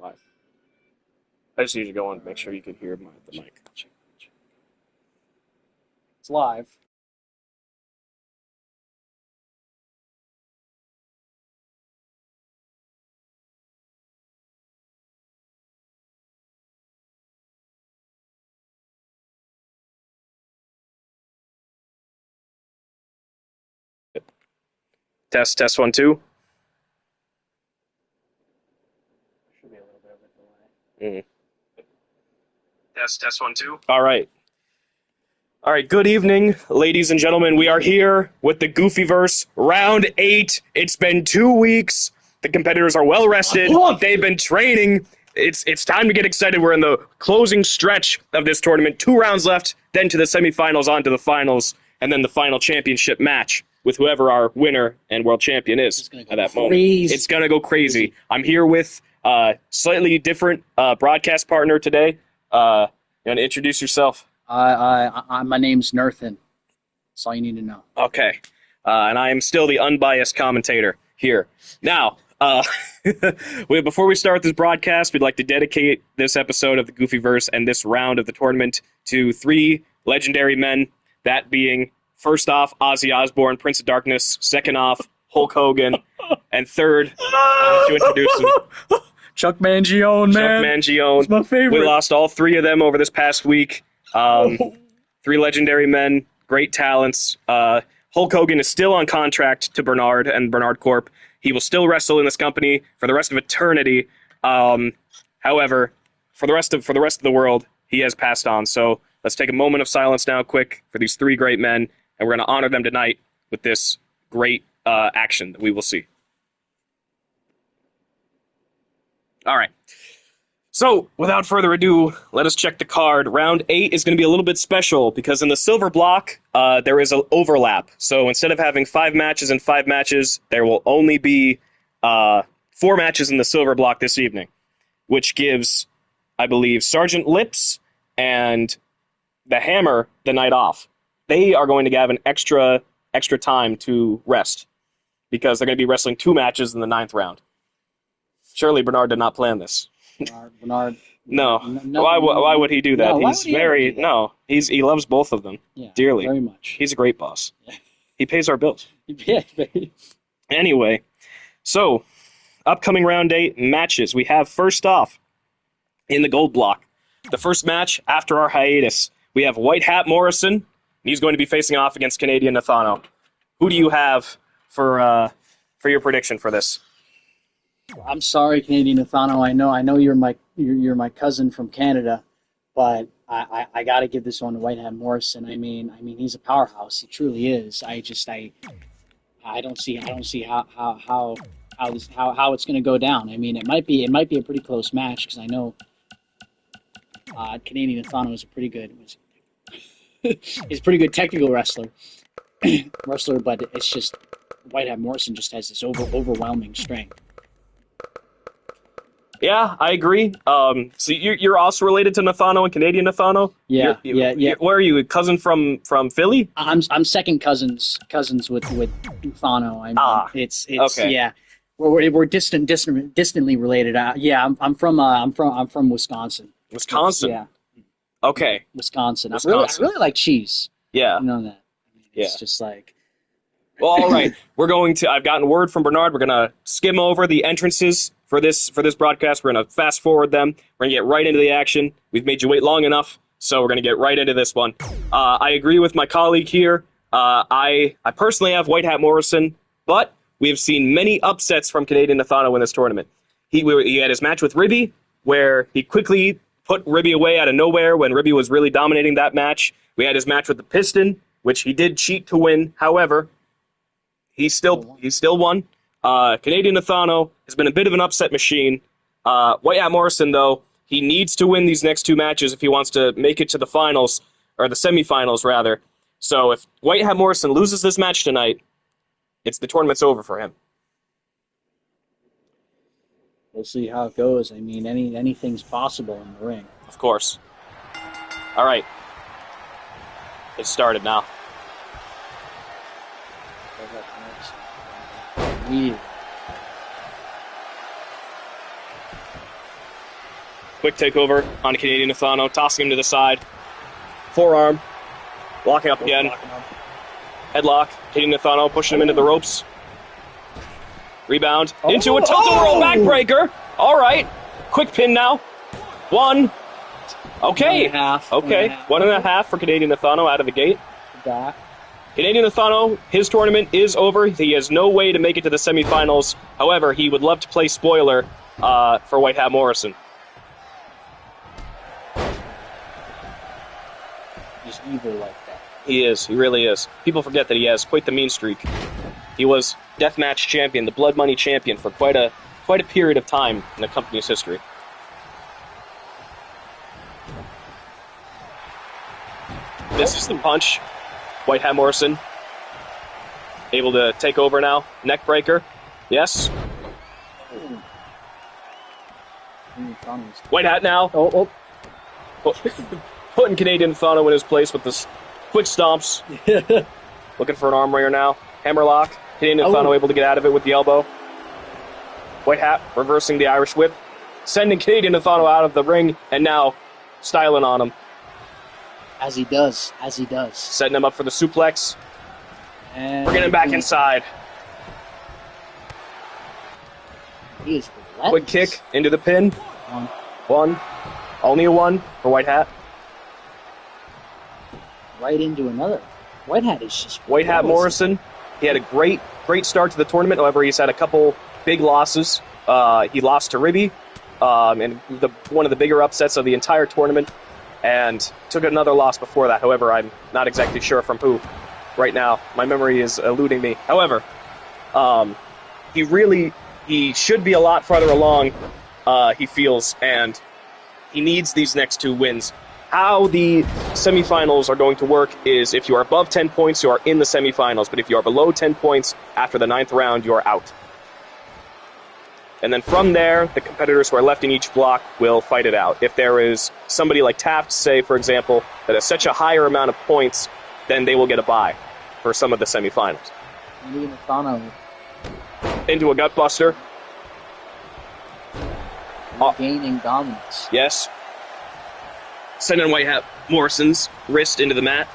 live. I just need to go and make sure you can hear the mic. It's live. Test 1 2. Should be a little bit of a delay. Test 1 2. All right. Good evening, ladies and gentlemen. We are here with the Goofyverse Round 8. It's been 2 weeks. The competitors are well rested. They've been training. It's time to get excited. We're in the closing stretch of this tournament. 2 rounds left, then to the semifinals, on to the finals, and then the final championship match with whoever our winner and world champion is at that moment. It's going to go crazy. I'm here with a slightly different broadcast partner today. You want to introduce yourself? My name's Nerthan. That's all you need to know. Okay. And I am still the unbiased commentator here. Now, before we start this broadcast, we'd like to dedicate this episode of the Goofyverse and this round of the tournament to 3 legendary men, that being, first off, Ozzy Osbourne, Prince of Darkness, second off, Hulk Hogan, and third, to introduce him, Chuck Mangione, man. Chuck Mangione. It's my favorite. We lost all 3 of them over this past week. 3 legendary men, great talents. Hulk Hogan is still on contract to Bernard and Bernard Corp. He will still wrestle in this company for the rest of eternity. However, for the rest of the world, he has passed on. So let's take a moment of silence now, quick, for these 3 great men, and we're going to honor them tonight with this great action that we will see. All right. So, without further ado, let us check the card. Round 8 is going to be a little bit special because in the silver block, there is an overlap. So, instead of having 5 matches and 5 matches, there will only be 4 matches in the silver block this evening, which gives, I believe, Sergeant Lips and the Hammer the night off. They are going to have an extra time to rest because they're going to be wrestling 2 matches in the 9th round. Surely Bernard did not plan this. Bernard. No. Why would he do that? No, he loves both of them dearly. Very much. He's a great boss. Yeah. He pays our bills. Yeah, baby. Anyway, so upcoming round 8 matches. We have first off in the gold block, the first match after our hiatus. We have White Hat Morrison, and he's going to be facing off against Canadian Nathano. Who do you have for your prediction for this? I'm sorry, Canadian Nathano. I know you're my cousin from Canada, but I got to give this one to White Hat Morrison. I mean he's a powerhouse. He truly is. I don't see how it's going to go down. I mean, it might be a pretty close match because I know Canadian Nathano is a pretty good technical wrestler, but it's just White Hat Morrison just has this overwhelming strength. Yeah, I agree. So you're also related to Nathano and Canadian Nathano? Yeah. Where are you? A cousin from Philly? I'm second cousins with Nathano. I mean, it's okay. Yeah. We're distantly related. I'm from Wisconsin. Wisconsin. Yeah. Okay. Wisconsin. I really like cheese. Yeah. You know that. I mean, yeah. It's just like. Well, all right. I've gotten word from Bernard. We're gonna skim over the entrances for this broadcast. We're gonna fast forward them. We're gonna get right into the action. We've made you wait long enough, so we're gonna get right into this one. I agree with my colleague here. I personally have White Hat Morrison, but we have seen many upsets from Canadian Nathano in this tournament. He had his match with Ribby, where he quickly put Ribby away out of nowhere when Ribby was really dominating that match. We had his match with the Piston, which he did cheat to win. However, he still won. Canadian Nathano has been a bit of an upset machine. White Hat Morrison, though, he needs to win these next 2 matches if he wants to make it to the finals, or the semifinals, rather. So if White Hat Morrison loses this match tonight, the tournament's over for him. We'll see how it goes. I mean, anything's possible in the ring. Of course. All right. It started now. Quick takeover on Canadian Nathano, tossing him to the side. Forearm. Locking up again. Headlock. Canadian Nathano pushing him into the ropes. Rebound. Into a tilt-a-whirl backbreaker. All right. Quick pin now. 1. Okay. 1.5. Okay. 1.5 for Canadian Nathano out of the gate. That. Canadian Nathano, his tournament is over. He has no way to make it to the semifinals. However, he would love to play spoiler for White Hat Morrison. He's evil like that. He is. He really is. People forget that he has quite the mean streak. He was deathmatch champion, the blood money champion for quite a period of time in the company's history. This is the punch. White Hat Morrison able to take over now. Neck breaker. Yes. White Hat now. Putting Canadian Nathano in his place with this quick stomps. Looking for an arm wringer now. Hammerlock. Canadian Nathano able to get out of it with the elbow. White Hat reversing the Irish whip. Sending Canadian Nathano out of the ring and now styling on him. As he does. Setting him up for the suplex. And bringing him back inside. He is relentless. Quick kick into the pin. 1. Only a 1 for White Hat. Right into another. White Hat is just... White Hat Morrison, he had a great start to the tournament. However, he's had a couple big losses. He lost to Ribby, and one of the bigger upsets of the entire tournament, and took another loss before that. However, I'm not exactly sure from who right now. My memory is eluding me. However, he should be a lot farther along, he feels, and he needs these next 2 wins. How the semifinals are going to work is if you are above 10 points, you are in the semifinals. But if you are below 10 points after the 9th round, you are out. And then from there, the competitors who are left in each block will fight it out. If there is somebody like Taft, say, for example, that has such a higher amount of points, then they will get a bye for some of the semifinals. Into a gutbuster. Gaining dominance. Yes. Sending White Hat Morrison's wrist into the mat.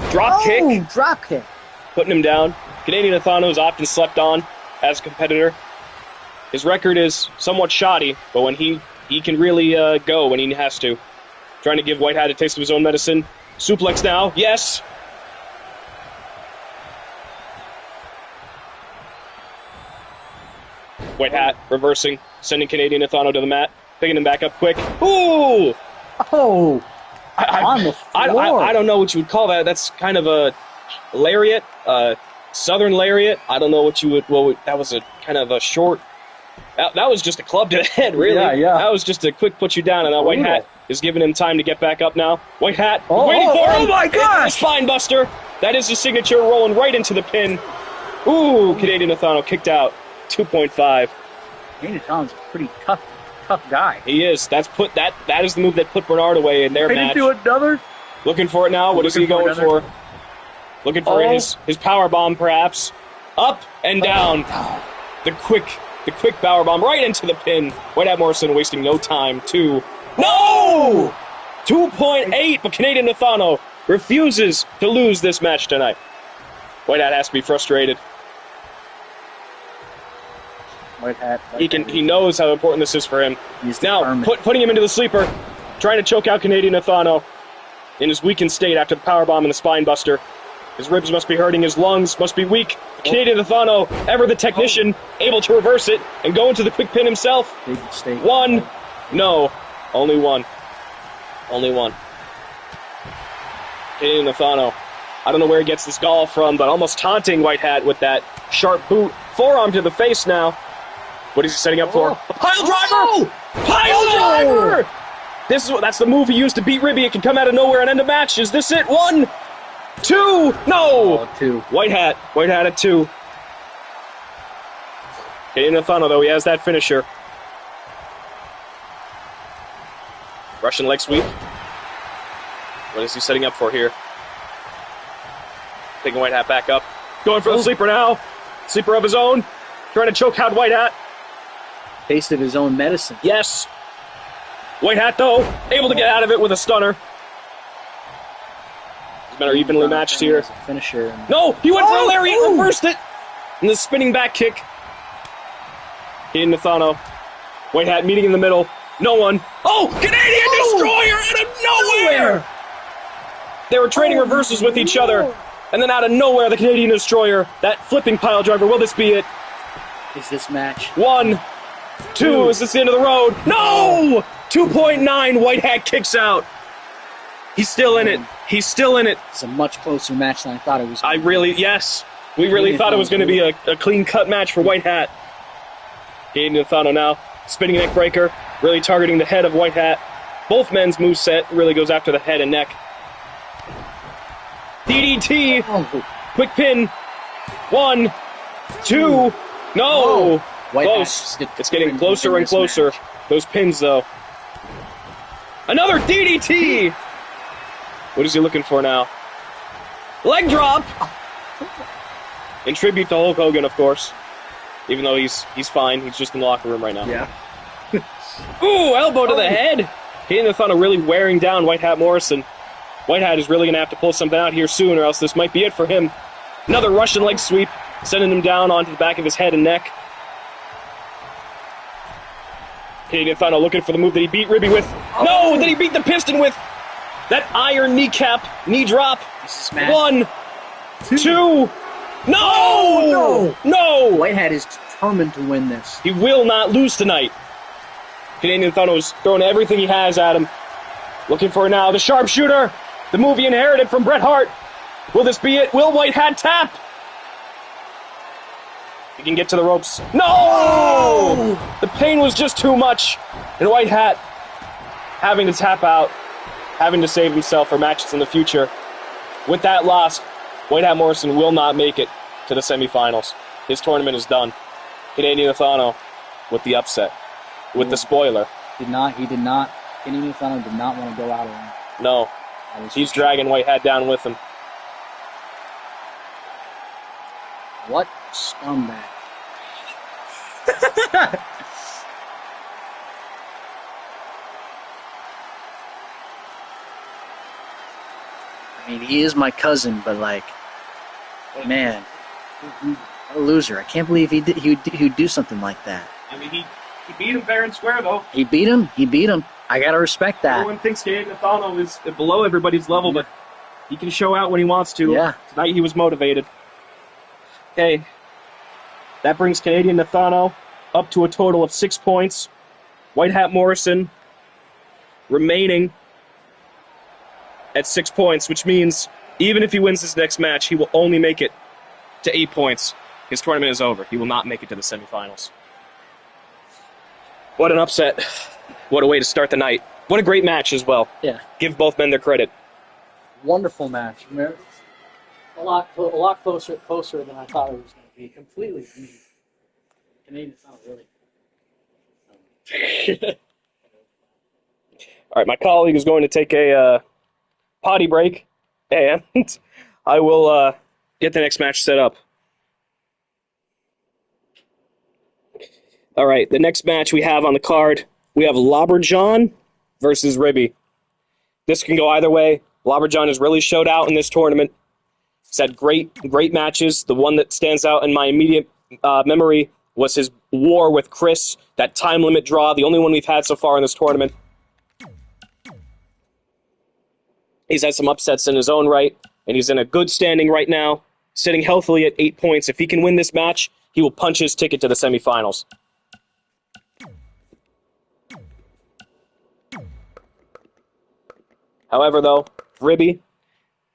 Drop kick. Drop kick. Putting him down. Canadian Nathano is often slept on as a competitor. His record is somewhat shoddy, but when he can really go when he has to. Trying to give White Hat a taste of his own medicine. Suplex now. Yes. White Hat reversing, sending Canadian Nathano to the mat, picking him back up quick. Ooh! Oh! On the floor. I don't know what you would call that. That's kind of a lariat, southern lariat. I don't know what you would. Well, that was a kind of a short. That was just a club to the head, really. Yeah. That was just a quick put you down, and now White Hat is giving him time to get back up now. White Hat waiting for him. Oh my gosh! Spine buster. That is his signature, rolling right into the pin. Ooh, Canadian Nathano kicked out. 2.5. Canadian Nathano's a pretty tough guy. He is. That is the move that put Bernard away in their match. Do another. Looking for it now. What is he going for? Looking for his power bomb, perhaps. Up and down. The quick power bomb right into the pin. White Hat Morrison wasting no time. 2. No! 2.8, but Canadian Nathano refuses to lose this match tonight. White Hat has to be frustrated. White Hat. He knows how important this is for him. He's now putting him into the sleeper, trying to choke out Canadian Nathano in his weakened state after the powerbomb and the spine buster. His ribs must be hurting, his lungs must be weak. Canadian Nathano, ever the technician, able to reverse it and go into the quick pin himself. Big mistake. 1. No. Only 1. Only 1. Canadian Nathano. I don't know where he gets this gall from, but almost taunting White Hat with that sharp boot. Forearm to the face now. What is he setting up for? A pile driver! Pile driver! That's the move he used to beat Ribby. It can come out of nowhere and end a match. Is this it? 1, 2, no! 2. White Hat at 2. Canadian Nathano, though, he has that finisher. Russian leg sweep. What is he setting up for here? Taking White Hat back up. Going for the sleeper now. Sleeper of his own. Trying to choke out White Hat. Taste of his own medicine. Yes. White Hat, though, able to get out of it with a stunner. These men are evenly matched here. Finisher. No, he went for a lariat, reversed it. And the spinning back kick. Canadian Nathano. White Hat meeting in the middle. No one. Oh, Canadian Destroyer out of nowhere! They were trading reversals with each other. And then out of nowhere, the Canadian Destroyer, that flipping pile driver. Will this be it? Is this match? 1, 2, is this the end of the road? No! 2.9, White Hat kicks out. He's still in it. He's still in it. It's a much closer match than I thought it was. Yes. We really thought it was going to be a clean-cut match for White Hat. Canadian Nathano now, spinning neck breaker, really targeting the head of White Hat. Both men's moveset really goes after the head and neck. DDT, quick pin, 1, 2, no, close. It's getting closer and closer. Those pins, though. Another DDT. What is he looking for now? Leg drop. In tribute to Hulk Hogan, of course. Even though he's fine, he's just in the locker room right now. Yeah. Ooh, elbow to the head. Canadian Nathano really wearing down White Hat Morrison. White Hat is really going to have to pull something out here soon, or else this might be it for him. Another Russian leg sweep, sending him down onto the back of his head and neck. Canadian Nathano looking for the move that he beat Ribby with. No, that he beat the Piston with. That iron kneecap, knee drop. 1, 2. No! White Hat is determined to win this. He will not lose tonight. Canadian Nathano is throwing everything he has at him. Looking for now the sharpshooter. The move he inherited from Bret Hart. Will this be it? Will White Hat tap? He can get to the ropes. No! The pain was just too much. And White Hat having to tap out, having to save himself for matches in the future. With that loss, White Hat Morrison will not make it to the semifinals. His tournament is done. Canadian Nathano with the upset, with the spoiler. He did not. Canadian Nathano did not want to go out alone. No. He's dragging White Hat down with him. What scumbag. I mean, he is my cousin, but like, man, a loser. I can't believe he would do something like that. I mean, he beat him fair and square, though. He beat him. I gotta respect that. Everyone thinks Canadian Nathano is below everybody's level, but he can show out when he wants to. Yeah. Tonight he was motivated. Okay. That brings Canadian Nathano up to a total of 6 points. White Hat Morrison remaining at 6 points, which means even if he wins this next match, he will only make it to 8 points. His tournament is over. He will not make it to the semifinals. What an upset. What a way to start the night. What a great match as well. Yeah. Give both men their credit. Wonderful match. A lot closer than I thought it was going to be. Completely. I mean, Canadian Nathano really. All right, my colleague is going to take a potty break, and I will get the next match set up. All right, the next match we have on the card, we have Lobberjohn versus Ribby. This can go either way. Lobberjohn has really showed out in this tournament. He's had great matches. The one that stands out in my immediate memory was his war with Chris, that time limit draw, the only one we've had so far in this tournament. He's had some upsets in his own right, and he's in a good standing right now, sitting healthily at 8 points. If he can win this match, he will punch his ticket to the semifinals. However, though, Ribby,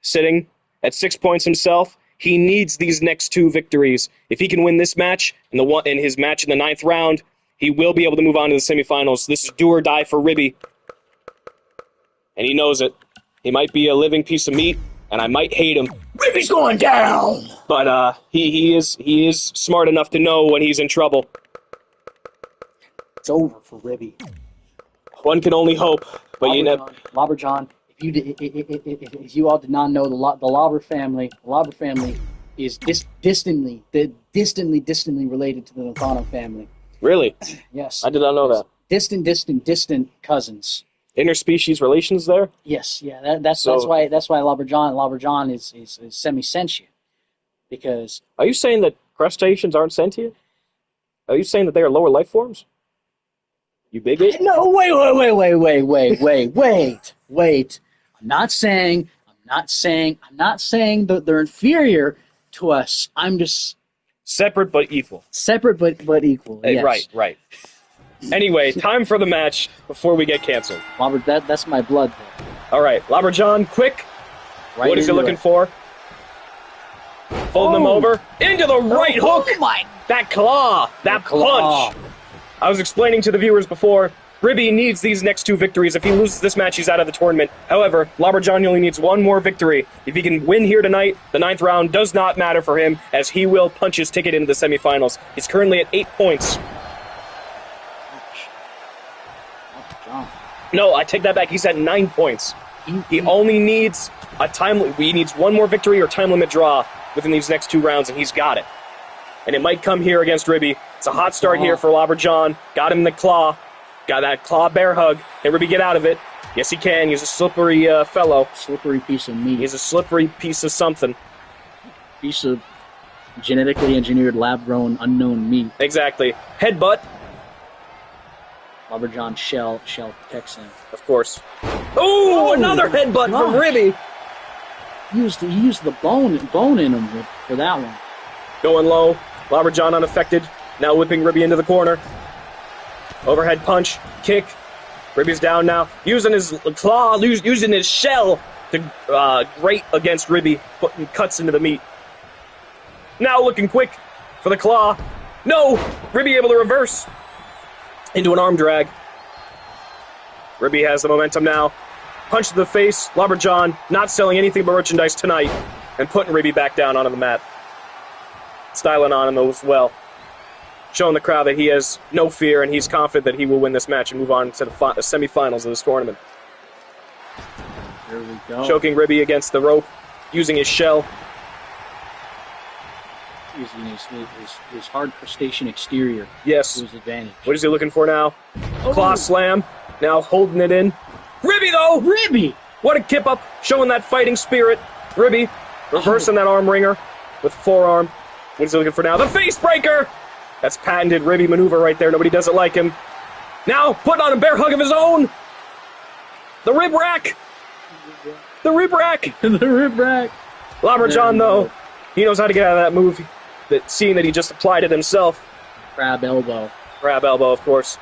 sitting at 6 points himself, he needs these next 2 victories. If he can win this match and his match in the 9th round, he will be able to move on to the semifinals. This is do or die for Ribby, and he knows it. He might be a living piece of meat, and I might hate him. Ribby's going down! But he is smart enough to know when he's in trouble. It's over for Ribby. One can only hope, but you know. Lobberjohn, if you all did not know, the Lobber family is distantly related to the Nathano family. Really? Yes. I did not know that. distant cousins. Interspecies relations there? Yes, yeah. That's why Labrador is semi-sentient, because. Are you saying that crustaceans aren't sentient? Are you saying that they are lower life forms? You bigot? No, wait. I'm not saying that they're inferior to us. I'm just separate but equal. Separate but equal. Yes. Right. Anyway, time for the match before we get canceled. Robert, that's my blood there. All right, Labrador, quick. Right, what is he looking for? Folding them over into the right hook. Oh my! That claw, that punch. I was explaining to the viewers before, Ribby needs these next 2 victories. If he loses this match, he's out of the tournament. However, Labrador only needs 1 more victory. If he can win here tonight, the 9th round does not matter for him, as he will punch his ticket into the semifinals. He's currently at 8 points. No, I take that back. He's at 9 points. He only needs he needs 1 more victory or time limit draw within these next 2 rounds, and he's got it. And it might come here against Ribby. It's a hot start here for Labrador. Got him in the claw. Got that claw bear hug. Can Ribby get out of it? Yes, he can. He's a slippery fellow. Slippery piece of meat. He's a slippery piece of something. Piece of genetically engineered, lab-grown, unknown meat. Exactly. Headbutt. Labrador shell protects him. Of course. Ooh, another headbutt from Ribby. He used the bone in him for that one. Going low. Labrador unaffected. Now whipping Ribby into the corner. Overhead punch. Kick. Ribby's down now. Using his claw, using his shell to grate against Ribby, putting cuts into the meat. Now looking quick for the claw. No! Ribby able to reverse into an arm drag. Ribby has the momentum now. Punch to the face. Labrador not selling anything but merchandise tonight and putting Ribby back down onto the mat. Styling on him as well. Showing the crowd that he has no fear and he's confident that he will win this match and move on to the semifinals of this tournament. There we go. Choking Ribby against the rope, using his shell. Using his hard crustacean exterior. Yes. To his advantage. What is he looking for now? Claw slam. Now holding it in. Ribby, though! Ribby! What a kip up, showing that fighting spirit. Ribby reversing that arm ringer with forearm. What is he looking for now? The face breaker! That's patented Ribby maneuver right there. Nobody does it like him. Now, putting on a bear hug of his own. The rib rack. The rib rack. The rib rack. Labrador, though, he knows how to get out of that move. Seeing that he just applied it himself. Crab elbow. Crab elbow, of course.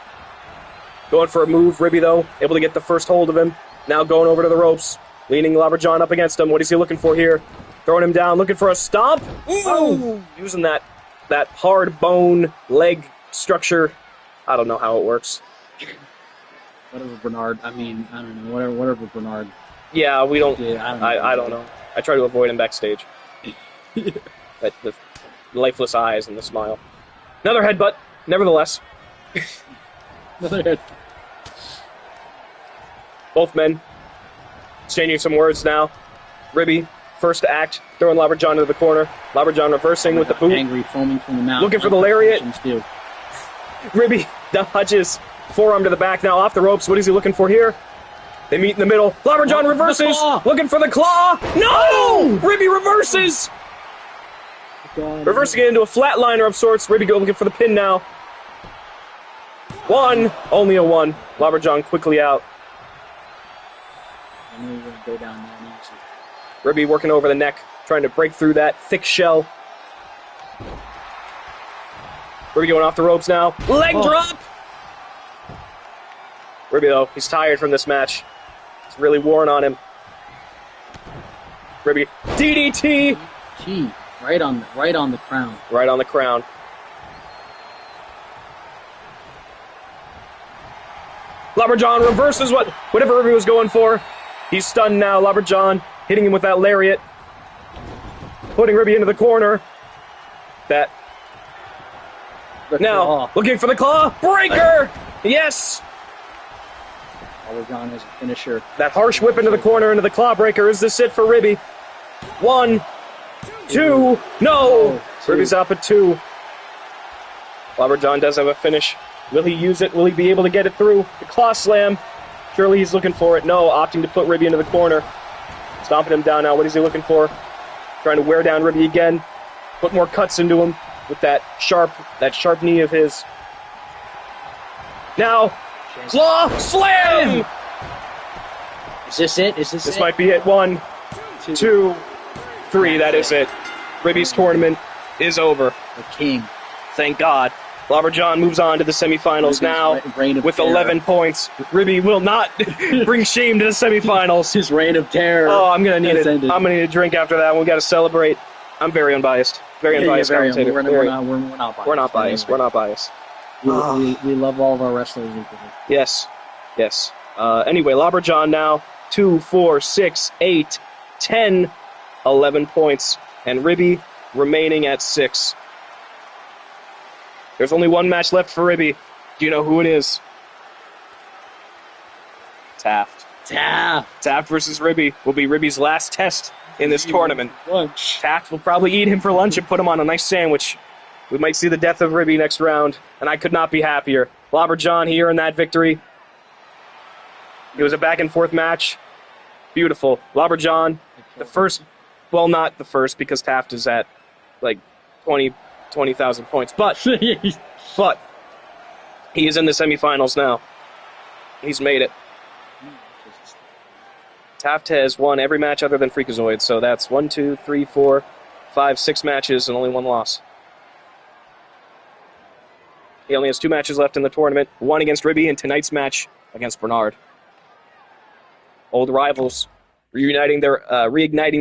Going for a move. Ribby, though, able to get the first hold of him. Now going over to the ropes. Leaning Labrador up against him. What is he looking for here? Throwing him down, looking for a stomp. Ooh! Using that hard bone leg structure. I don't know how it works. Whatever, Bernard. I don't know. Whatever, Bernard. Yeah, we don't. Yeah, I don't know. I try to avoid him backstage. The lifeless eyes and the smile. Another headbutt, nevertheless. Another head. Both men exchanging some words now. Ribby, first to act, throwing Labrador into the corner. Labrador reversing with the boot. Angry, foaming from the mouth. Looking for the lariat. Ribby dodges. Forearm to the back now, off the ropes. What is he looking for here? They meet in the middle. Labrador reverses. Looking for the claw. No! Ribby reverses. Reversing it into a flatliner of sorts. Ribby looking for the pin now. 1. Only a 1. Labrador quickly out. I knew you were going to go down there easy. Ribby working over the neck, trying to break through that thick shell. Ribby going off the ropes now. Leg drop! Ribby, though, he's tired from this match. It's really worn on him. Ribby, DDT! Right on the crown. Right on the crown. Labrador reverses whatever Ribby was going for. He's stunned now. Labrador hitting him with that lariat. Putting Ribby into the corner. Now, looking for the claw. Breaker! Yes! Labrador is a finisher. That harsh whip into the corner, into the claw breaker. Is this it for Ribby? 1, 2, no! Ribby's up at 2. John does have a finish. Will he use it? Will he be able to get it through? The claw slam. Surely he's looking for it. No, opting to put Ribby into the corner. Stomping him down now. What is he looking for? Trying to wear down Ribby again. Put more cuts into him with that sharp knee of his. Now, claw slam! Is this it? This might be it. 1, 2, 3. That is it. Ribby's tournament is over. The king. Thank God. John moves on to the semifinals now with 11 points. Ribby will not bring shame to the semifinals. His reign of terror. Oh, I'm gonna need it. I'm gonna need a drink after that. We got to celebrate. I'm very unbiased. Very unbiased commentator. We're not biased. We're not biased. Anyway. We're not biased. We love all of our wrestlers equally. Yes. Anyway, John now 2, 4, 6, 8, 10, 11 points, and Ribby remaining at 6. There's only one match left for Ribby. Do you know who it is? Taft. Taft versus Ribby will be Ribby's last test in this tournament. Lunch. Taft will probably eat him for lunch and put him on a nice sandwich. We might see the death of Ribby next round, and I could not be happier. John here in that victory. It was a back-and-forth match. Beautiful. John, the first, well, not the first, because Taft is at, like, 20,000 points. But he is in the semifinals now. He's made it. Taft has won every match other than Freakazoid, so that's 1, 2, 3, 4, 5, 6 matches and only 1 loss. He only has 2 matches left in the tournament, 1 against Ribby and tonight's match against Bernard. Old rivals reigniting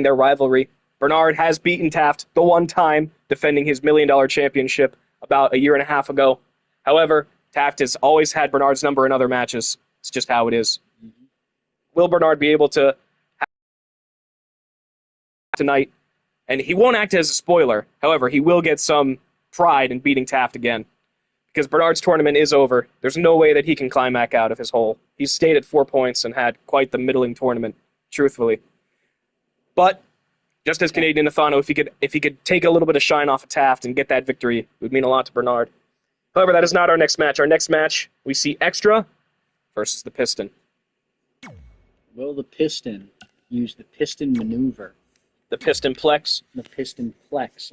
their rivalry. Bernard has beaten Taft the one time, defending his $1 million championship about a year and a half ago. However, Taft has always had Bernard's number in other matches. It's just how it is. Mm-hmm. Will Bernard be able to tonight? And he won't act as a spoiler. However, he will get some pride in beating Taft again. Because Bernard's tournament is over. There's no way that he can climb back out of his hole. He's stayed at 4 points and had quite the middling tournament, truthfully. But just as Canadian Nathano, if he could take a little bit of shine off of Taft and get that victory, it would mean a lot to Bernard. However, that is not our next match. Our next match, we see Extra versus the Piston. Will the Piston use the Piston maneuver? The Piston Plex. The Piston Flex.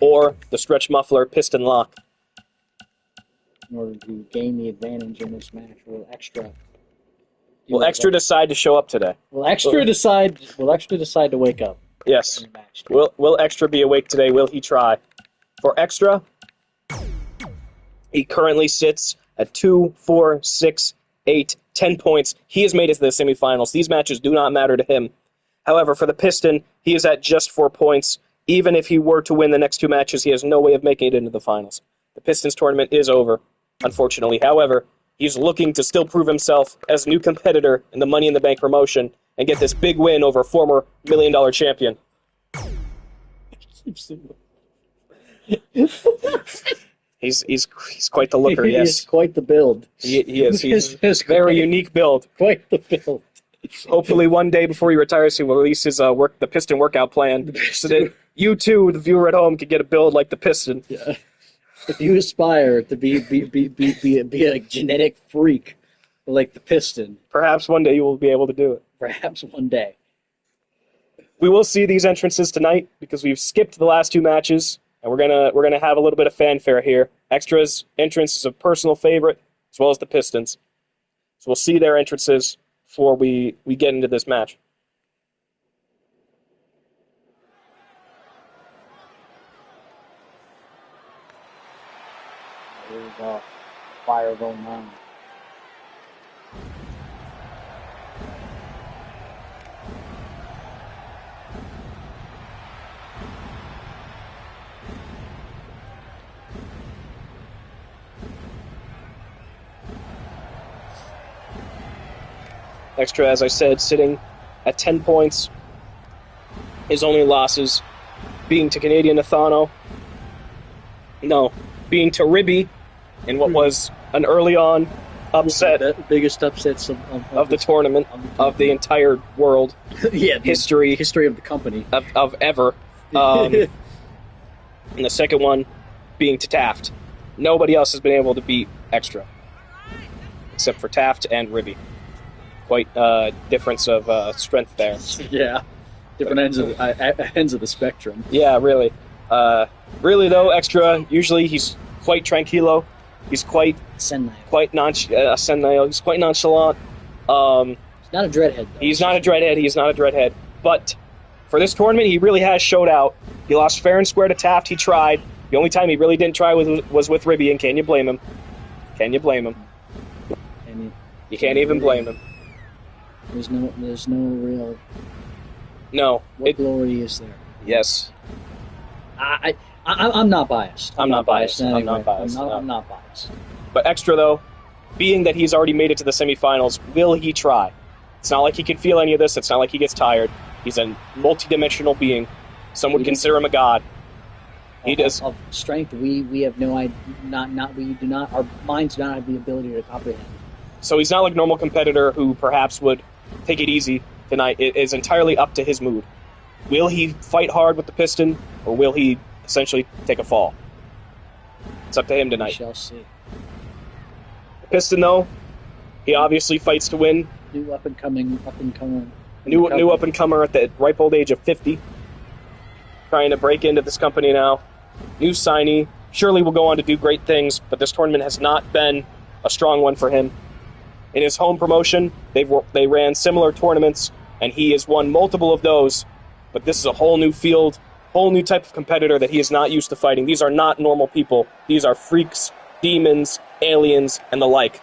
Or the Stretch Muffler Piston Lock. In order to gain the advantage in this match, will Extra... Will Extra decide to show up today? Will Extra decide to wake up? Yes. Will Extra be awake today? Will he try? For Extra, he currently sits at 2, 4, 6, 8, 10 points. He has made it to the semifinals. These matches do not matter to him. However, for the Piston, he is at just 4 points. Even if he were to win the next 2 matches, he has no way of making it into the finals. The Pistons tournament is over, unfortunately. However, he's looking to still prove himself as a new competitor in the Money in the Bank promotion and get this big win over former $1 million champion. He's quite the looker, yes. He's quite the build. He is. He's very unique build. Quite the build. Hopefully one day before he retires, he will release his the Piston workout plan so that you too, the viewer at home, can get a build like the Piston. Yeah. If you aspire to be a genetic freak like the Piston, perhaps one day you will be able to do it. Perhaps one day. We will see these entrances tonight because we've skipped the last 2 matches, and we're gonna have a little bit of fanfare here. Extra's entrance is a personal favorite, as well as the Pistons. So we'll see their entrances before we get into this match. There's fire going on. Extra, as I said, sitting at 10 points. His only losses being to Canadian Nathano. No, being to Ribby in what was an early on upset. The biggest upsets of the tournament, of the entire world. Yeah, history of the company. Of ever. And the second one being to Taft. Nobody else has been able to beat Extra, except for Taft and Ribby. Quite a difference of strength there. Yeah, different ends of the spectrum. Yeah, really. Really though, Extra, usually he's quite tranquilo. He's quite Senile. senile. He's quite nonchalant. He's not a dreadhead, though. He's not a dreadhead. But for this tournament, he really has showed out. He lost fair and square to Taft. He tried. The only time he really didn't try was with Ribby, and can you blame him? Can you blame him? You can't even blame him. There's no real. No. What glory is there? Yes. I'm not biased. I'm not biased. Anyway. I'm not biased. I'm not biased. But Extra, though, being that he's already made it to the semifinals, will he try? It's not like he can feel any of this. It's not like he gets tired. He's a multi-dimensional being. Some would consider him a god. He does. Of strength, we have no idea. We do not. Our minds do not have the ability to comprehend. So he's not like a normal competitor who perhaps would take it easy tonight. It is entirely up to his mood. Will he fight hard with the Piston, or will he essentially take a fall? It's up to him tonight. We shall see. The Piston, though, he obviously fights to win. New up and coming. New up and comer at the ripe old age of 50. Trying to break into this company now. New signee. Surely will go on to do great things, but this tournament has not been a strong one for him. In his home promotion, they ran similar tournaments, and he has won multiple of those. But this is a whole new field, whole new type of competitor that he is not used to fighting. These are not normal people. These are freaks, demons, aliens, and the like.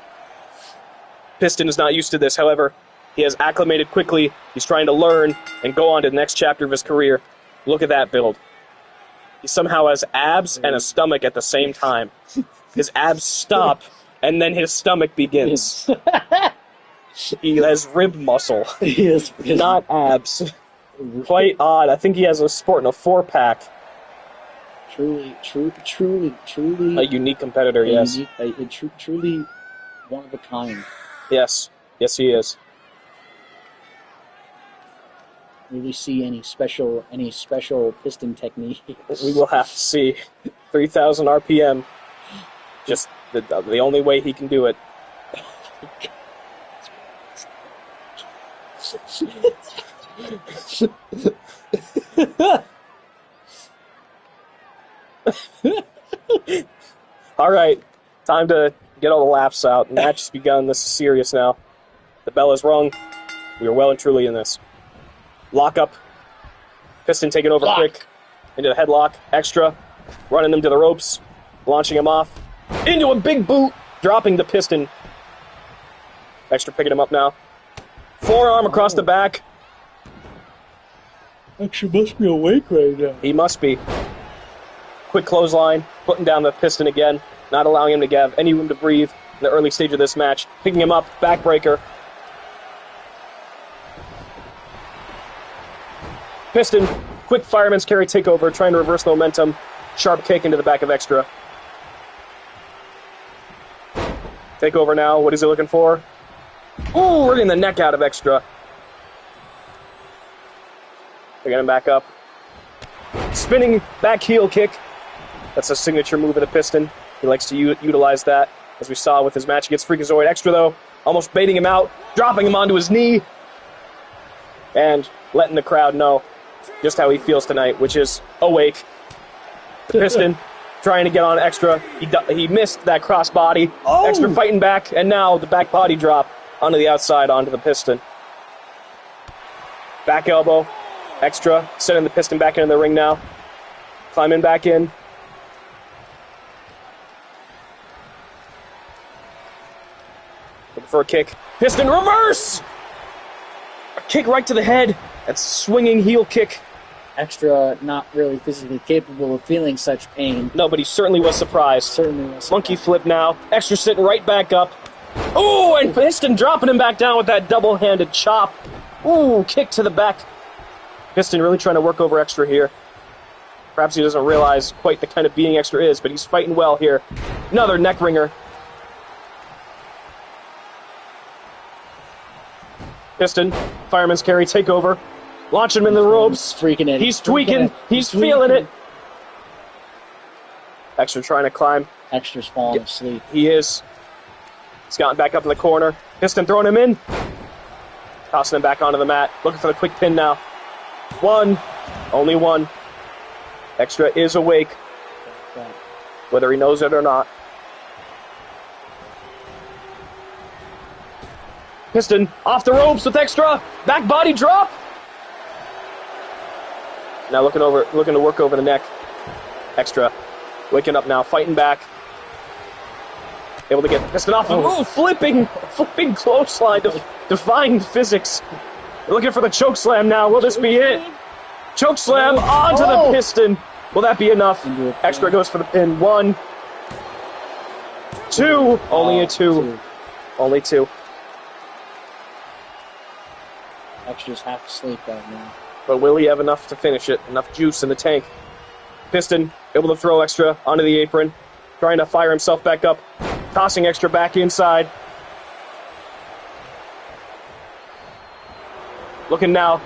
Piston is not used to this, however. He has acclimated quickly. He's trying to learn and go on to the next chapter of his career. Look at that build. He somehow has abs and a stomach at the same time. His abs stop, and then his stomach begins. He has rib muscle, not abs. Quite odd. I think he has a sporting a 4-pack. Truly. A unique competitor, yes. Truly one of a kind. Yes. Yes, he is. Really see any special piston technique? We will have to see. 3,000 RPM. Just the only way he can do it. All right, time to get all the laps out. Match has begun. This is serious now. The bell is rung. We are well and truly in this. Lock up. Piston taking over quick. Into the headlock. Extra. Running them to the ropes. Launching him off. Into a big boot. Dropping the Piston. Extra picking him up now. Forearm across the back. Extra must be awake right now. He must be. Quick clothesline. Putting down the Piston again. Not allowing him to have any room to breathe in the early stage of this match. Picking him up. Backbreaker. Piston, quick fireman's carry takeover, trying to reverse the momentum. Sharp kick into the back of Extra. Takeover now. What is he looking for? Ooh, ripping the neck out of Extra. Picking him back up. Spinning back heel kick. That's a signature move of the Piston. He likes to utilize that, as we saw with his match against Freakazoid. Extra, though, almost baiting him out, dropping him onto his knee, and letting the crowd know just how he feels tonight, which is awake. The Piston trying to get on Extra. He missed that crossbody. Oh. Extra fighting back, and now the back body drop onto the outside onto the Piston. Back elbow. Extra sending the Piston back into the ring now. Climbing back in. Looking for a kick. Piston reverse! A kick right to the head. That's swinging heel kick. Extra not really physically capable of feeling such pain. No, but he certainly was surprised. Certainly was surprised. Monkey flip now. Extra sitting right back up. Ooh, and Piston dropping him back down with that double-handed chop. Ooh, kick to the back. Piston really trying to work over Extra here. Perhaps he doesn't realize quite the kind of being Extra is, but he's fighting well here. Another neck ringer. Piston, fireman's carry, takeover. Launching him in the ropes. He's freaking it. He's tweaking. He's feeling it. Extra trying to climb. Extra's falling asleep. He is. He's gotten back up in the corner. Piston throwing him in. Tossing him back onto the mat. Looking for the quick pin now. One. Only one. Extra is awake. Okay. Whether he knows it or not. Piston off the ropes with Extra. Back body drop. Now looking to work over the neck. Extra. Waking up now, fighting back. Able to get Piston off. Oh, flipping clothesline, defying physics. Looking for the choke slam now. Will this be it? Choke slam onto the Piston. Will that be enough? Extra goes for the pin. 1, 2. Only a 2. Only 2. Extra's half asleep right now. But will he have enough to finish it? Enough juice in the tank? Piston able to throw Extra onto the apron. Trying to fire himself back up. Tossing Extra back inside. Looking now.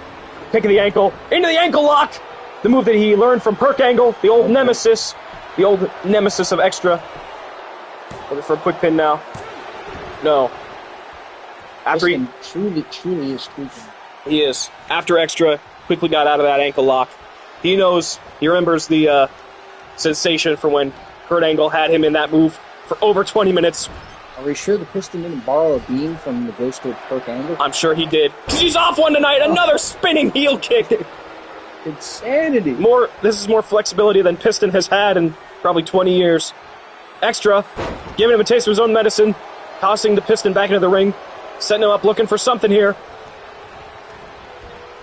Picking the ankle. Into the ankle lock! The move that he learned from Perk Angle. The old nemesis. The old nemesis of Extra. Looking for a quick pin now. No. After Piston truly is tweaking. He is. After Extra quickly got out of that ankle lock. He knows, he remembers the sensation from when Kurt Angle had him in that move for over 20 minutes. Are we sure the Piston didn't borrow a beam from the ghost of Perk Angle? I'm sure he did. Because he's off one tonight. Another spinning heel kick. Insanity. This is more flexibility than Piston has had in probably 20 years. Extra, giving him a taste of his own medicine. Tossing the Piston back into the ring. Setting him up, looking for something here.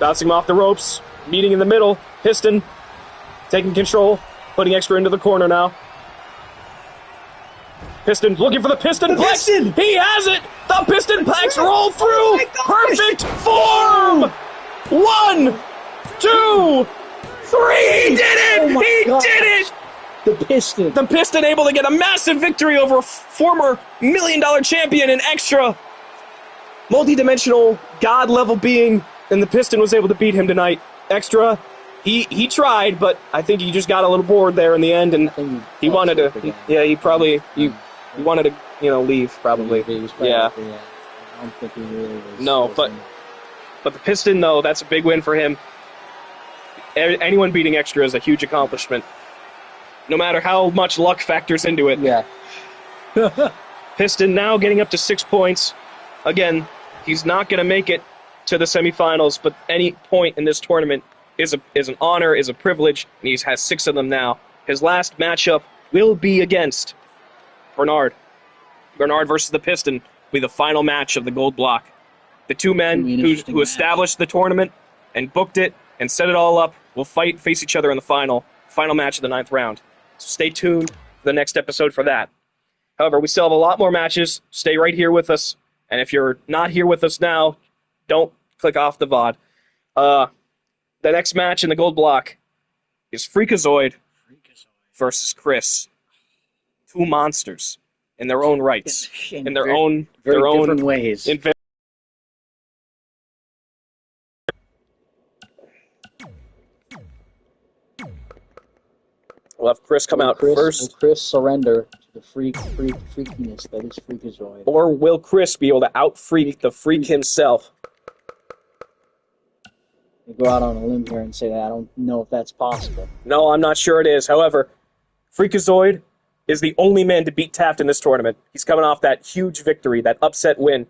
Bouncing him off the ropes. Meeting in the middle. Piston taking control. Putting Extra into the corner now. Piston looking for the Piston Plex. Piston! He has it! The Piston Plex roll through! Perfect form! 1, 2, 3! He did it! He did it! The Piston. The Piston able to get a massive victory over a former $1 million champion in Extra. Multi-dimensional god-level being, and the Piston was able to beat him tonight. Extra, he tried, but I think he just got a little bored there in the end, and he wanted to. He wanted to, leave probably. Yeah. I don't think he really was. No, but the Piston though, that's a big win for him. Anyone beating Extra is a huge accomplishment, no matter how much luck factors into it. Yeah. Piston now getting up to 6 points. Again, he's not going to make it to the semifinals, but any point in this tournament is an honor, is a privilege, and he has 6 of them now. His last matchup will be against Bernard. Bernard versus the Piston will be the final match of the gold block. The two men who established the tournament and booked it and set it all up will face each other in the final match of the 9th round. So stay tuned for the next episode for that. However, we still have a lot more matches. Stay right here with us. And if you're not here with us now, don't click off the VOD. The next match in the gold block is Freakazoid versus Chris. 2 monsters in their own rights, in their own different ways. We'll have Chris come out first. Will Chris surrender to the freakiness that is Freakazoid? Or will Chris be able to out-freak the freak himself? I go out on a limb here and say that I don't know if that's possible. No, I'm not sure it is. However, Freakazoid is the only man to beat Taft in this tournament. He's coming off that huge victory, that upset win.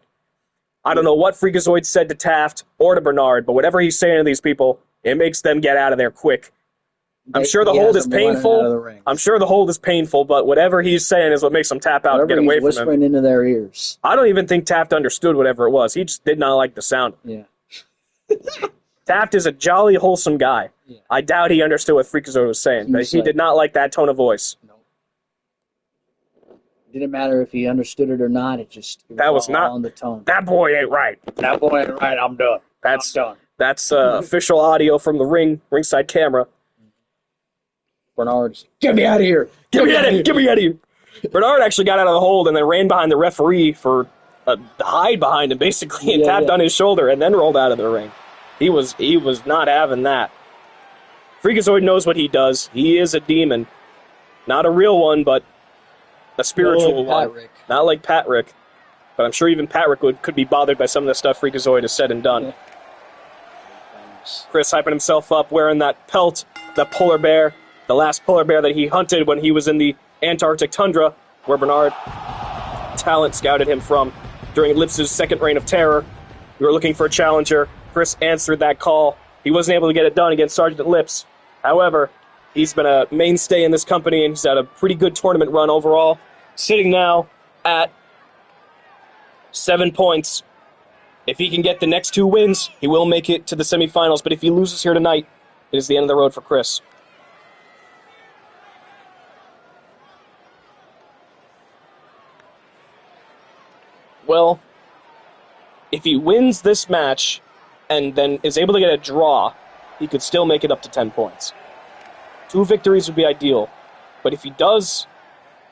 I don't know what Freakazoid said to Taft or to Bernard, but whatever he's saying to these people, it makes them get out of there quick. I'm sure the hold is painful. I'm sure the hold is painful, but whatever he's saying is what makes them tap out and get away from him. Whispering into their ears. I don't even think Taft understood whatever it was. He just did not like the sound. Yeah. Taft is a jolly, wholesome guy. Yeah. I doubt he understood what Freakazoid was saying, but he did not like that tone of voice. No. It didn't matter if he understood it or not. It was not on the tone. That boy ain't right. That boy ain't right. I'm done. I'm done. That's official audio from the ringside camera. Bernard's, get me out of here. Get me out of here. Bernard actually got out of the hold and then ran behind the referee for a hide behind him, basically, and tapped on his shoulder and then rolled out of the ring. He was not having that. Freakazoid knows what he does. He is a demon. Not a real one, but a spiritual one. Patrick. Not like Patrick. But I'm sure even Patrick could be bothered by some of the stuff Freakazoid has said and done. Yeah. Chris hyping himself up, wearing that pelt, that polar bear, the last polar bear that he hunted when he was in the Antarctic tundra, where Bernard Talent scouted him from during Lips's second reign of terror. We were looking for a challenger. Chris answered that call. He wasn't able to get it done against Sergeant Lips. However, he's been a mainstay in this company, and he's had a pretty good tournament run overall, sitting now at 7 points. If he can get the next 2 wins, he will make it to the semifinals, but if he loses here tonight, it is the end of the road for Chris. Well, if he wins this match and then is able to get a draw, he could still make it up to 10 points. 2 victories would be ideal, but if he does,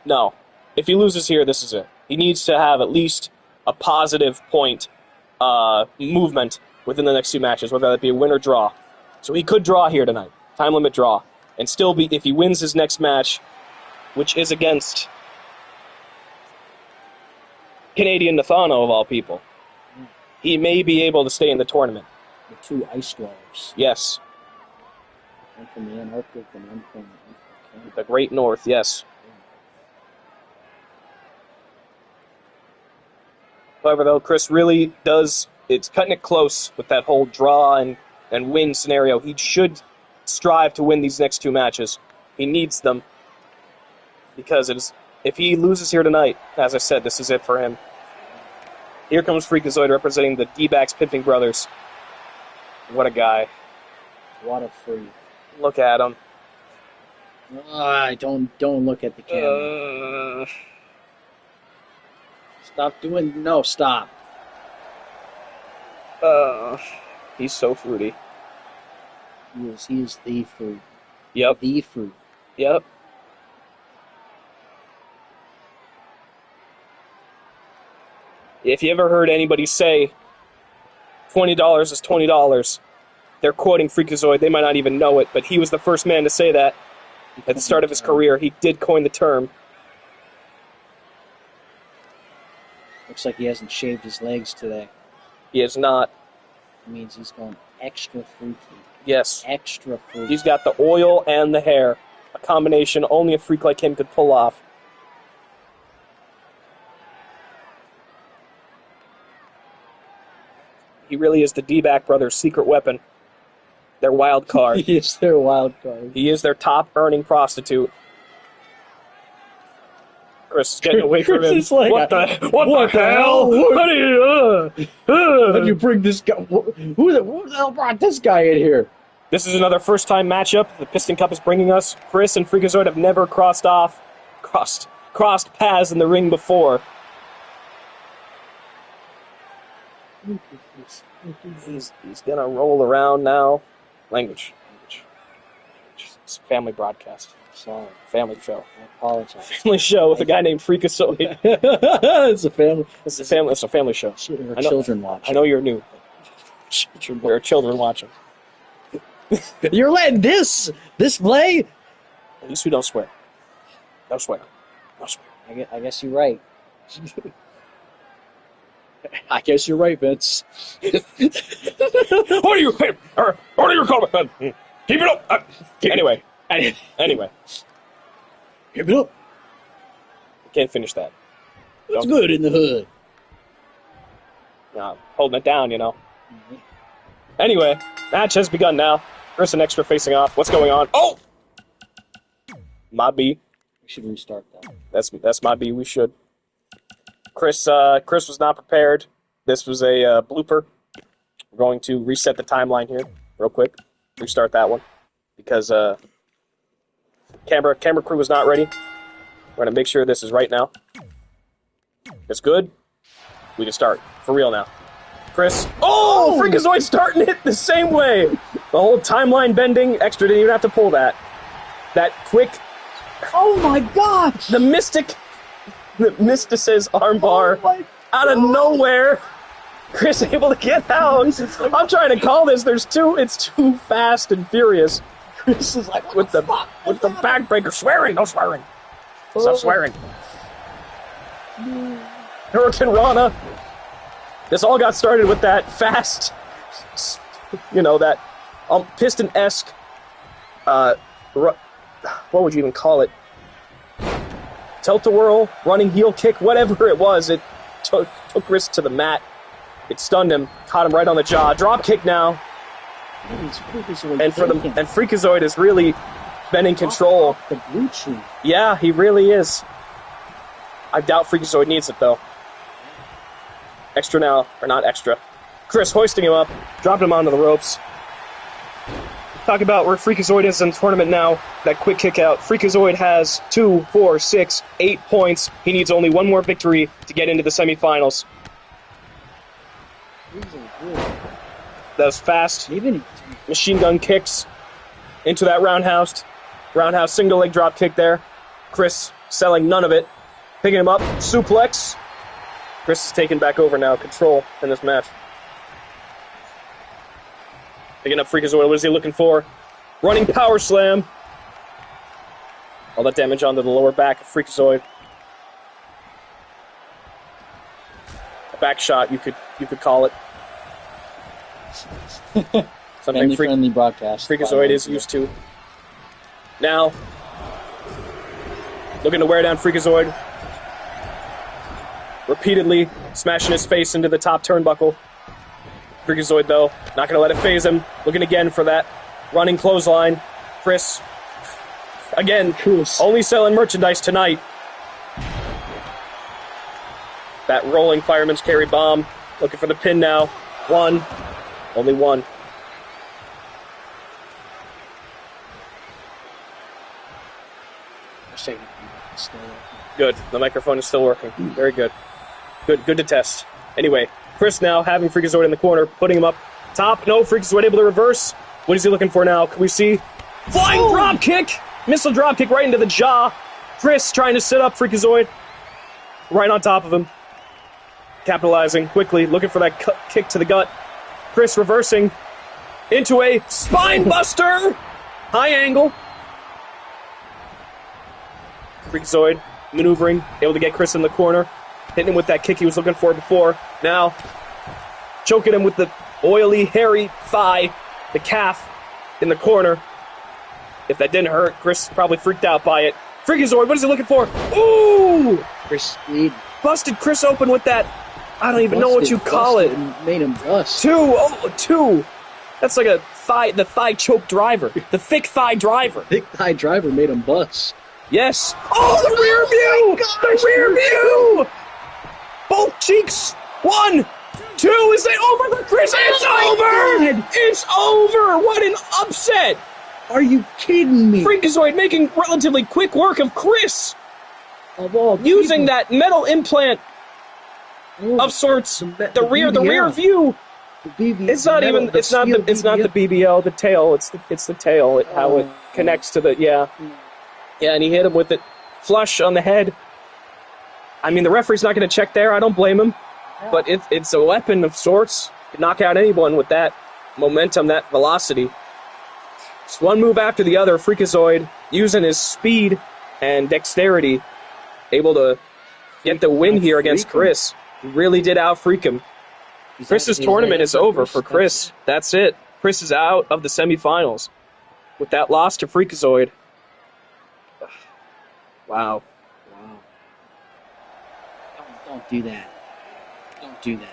no. If he loses here, this is it. He needs to have at least a positive point movement within the next 2 matches, whether that be a win or draw. So he could draw here tonight, time limit draw, and still be, if he wins his next match, which is against Canadian Nathano of all people, he may be able to stay in the tournament. The 2 ice dwellers. Yes. One from the Antarctic and one from Canada. The Great North, yes. However, though, Chris really does, it's cutting it close with that whole draw and win scenario. He should strive to win these next 2 matches. He needs them because if he loses here tonight, as I said, this is it for him. Here comes Freakazoid representing the D-backs Pimping Brothers. What a guy. What a freak. Look at him. Don't look at the camera. Stop doing... No, stop. He's so fruity. He is the fruit. Yep. The fruit. Yep. If you ever heard anybody say $20 is $20, they're quoting Freakazoid. They might not even know it, but he was the first man to say that at the start of his career. He did coin the term. Looks like he hasn't shaved his legs today. He is not. It means he's going extra freaky. Yes. Extra freaky. He's got the oil and the hair. A combination only a freak like him could pull off. He really is the D-back brothers' secret weapon. Their wild card. He is their wild card. He is their top earning prostitute. Chris is getting away from him. Like what the hell? How did you bring this guy? Who the hell brought this guy in here? This is another first-time matchup the Piston Cup is bringing us. Chris and Freakazoid have never crossed paths in the ring before. He's gonna roll around now. Language. It's a family broadcast. Sorry. Family show. I apologize. Family show with a guy named Freakazoid. It's a family. It's a family show. There are children watching. I know you're new. There are children watching. You're letting this play? At least we don't swear. No swear. No swear. I guess you're right. I guess you're right, Vince. What are you calling? Keep it up. Anyway. Keep it up. Can't finish that. What's good in the hood? Holding it down, you know. Anyway, match has begun now. Chris and Extra facing off. What's going on? Oh! My B. We should restart that. That's my B. We should. Chris was not prepared. This was a blooper. We're going to reset the timeline here real quick. Restart that one because camera crew was not ready. We're going to make sure this is right now. It's good. We can start for real now. Chris. Oh! Freakazoid starting it the same way. The whole timeline bending. Extra didn't even have to pull that. That quick. Oh my gosh! The Mysticis armbar out of nowhere. Chris able to get out. I'm trying to call this. It's too fast and furious. Chris is like, with the backbreaker, swearing, no swearing. Stop swearing. Hurricane Rana. This all got started with that fast, that Piston-esque, what would you even call it? Tilt-a-whirl, running heel kick, whatever it was. It took Chris to the mat. It stunned him, caught him right on the jaw. Drop kick now. And Freakazoid has really been in control. The blue chew. Yeah, he really is. I doubt Freakazoid needs it, though. Extra now, or not extra. Chris hoisting him up, dropping him onto the ropes. Talk about where Freakazoid is in the tournament now. That quick kick out. Freakazoid has 2, 4, 6, 8 points. He needs only one more victory to get into the semifinals. That was fast. Machine gun kicks into that roundhouse. Roundhouse single leg drop kick there. Chris selling none of it. Picking him up. Suplex. Chris is taking back over now. Control in this match. Picking up Freakazoid. What is he looking for? Running power slam. All that damage onto the lower back of Freakazoid. A back shot, you could call it. Something friendly broadcast. Freakazoid is used to. Now, looking to wear down Freakazoid. Repeatedly smashing his face into the top turnbuckle. Freakazoid, though, not going to let it phase him. Looking again for that running clothesline. Chris, again, only selling merchandise tonight. That rolling fireman's carry bomb. Looking for the pin now. One. Only one. Good. The microphone is still working. Very good. Good to test. Anyway, Chris now having Freakazoid in the corner, putting him up top. No, Freakazoid able to reverse. What is he looking for now? Can we see? Flying drop kick! Missile drop kick right into the jaw. Chris trying to sit up Freakazoid. Right on top of him. Capitalizing quickly, looking for that kick to the gut. Chris reversing into a spine buster! High angle. Freakazoid maneuvering, able to get Chris in the corner. Hitting him with that kick he was looking for before. Now, choking him with the oily, hairy thigh, the calf in the corner. If that didn't hurt, Chris probably freaked out by it. Freakazoid, what is he looking for? Ooh! Chris busted Chris open with that. I don't even know what you call it. Made him bust. Two. That's like the thigh choke driver. The thick thigh driver. Thick thigh driver made him bust. Yes. Oh, the rear view! The rear view! Both cheeks. 1, 2. Is it over for Chris? It's over! God. It's over! What an upset! Are you kidding me? Freakazoid making relatively quick work of Chris. Of all using people. that metal implant of sorts. The rear view. It's not the BBL, the tail. It's the tail. How it connects to the Yeah, and he hit him with it flush on the head. I mean, the referee's not going to check there. I don't blame him. But it's a weapon of sorts. You can knock out anyone with that momentum, that velocity. Just one move after the other. Freakazoid using his speed and dexterity, able to get the win here against Chris. He really did out-freak him. Chris's tournament is over for Chris. That's it. Chris is out of the semifinals with that loss to Freakazoid. Wow. Don't do that. Don't do that.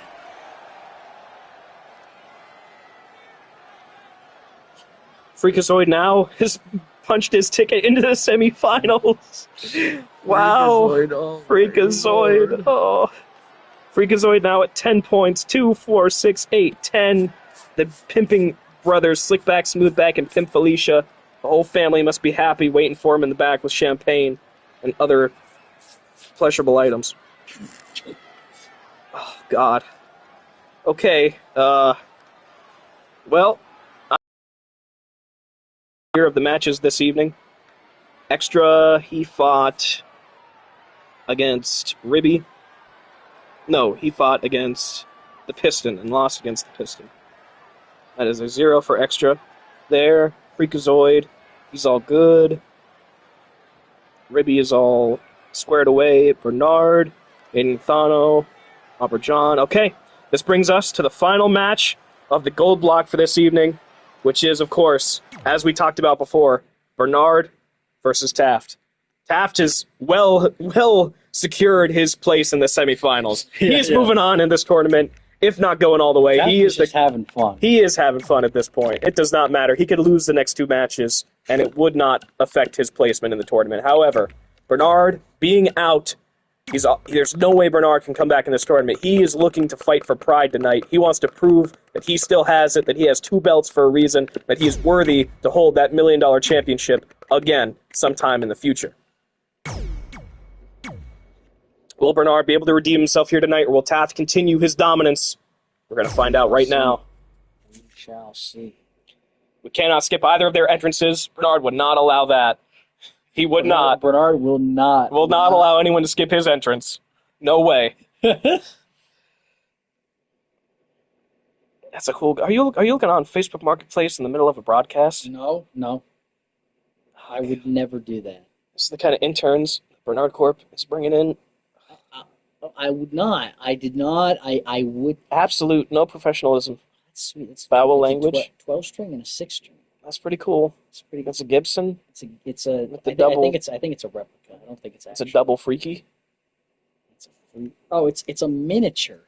Freakazoid now has punched his ticket into the semifinals. Wow. Freakazoid. Oh. Freakazoid now at 10 points. 2, 4, 6, 8, 10. The pimping brothers, Slickback, Smoothback, and Pimp Felicia. The whole family must be happy waiting for him in the back with champagne and other pleasurable items. Oh, God. Okay. Well, here of the matches this evening. Extra, he fought against Ribby. No, he fought against the Piston and lost against the Piston. That is a 0 for Extra. There, Freakazoid He's all good. Ribby is all squared away. Bernard, Aiden Thano, Robert John. Okay, this brings us to the final match of the gold block for this evening, which is, of course, as we talked about before, Bernard versus Taft. Taft has well secured his place in the semifinals. He is moving on in this tournament, if not going all the way. Taft He is just having fun. He is having fun at this point. It does not matter. He could lose the next 2 matches, and it would not affect his placement in the tournament. However, Bernard being out, there's no way Bernard can come back in this tournament. He is looking to fight for pride tonight. He wants to prove that he still has it, that he has 2 belts for a reason, that he is worthy to hold that $1 million championship again sometime in the future. Will Bernard be able to redeem himself here tonight, or will Taft continue his dominance? We're going to find out right now. We shall see. We cannot skip either of their entrances. Bernard would not allow that. He would not. Bernard will not. Will not allow anyone to skip his entrance. No way. That's a cool guy. Are you looking on Facebook Marketplace in the middle of a broadcast? No. I would never do that. This is the kind of interns Bernard Corp is bringing in. I would not. I did not. I would. Absolute no professionalism. That's sweet. That's foul language. 12-string and a 6-string. That's pretty cool. It's pretty. That's a Gibson. It's a. I think it's a replica. I don't think it's actual. It's a double freaky. It's a miniature.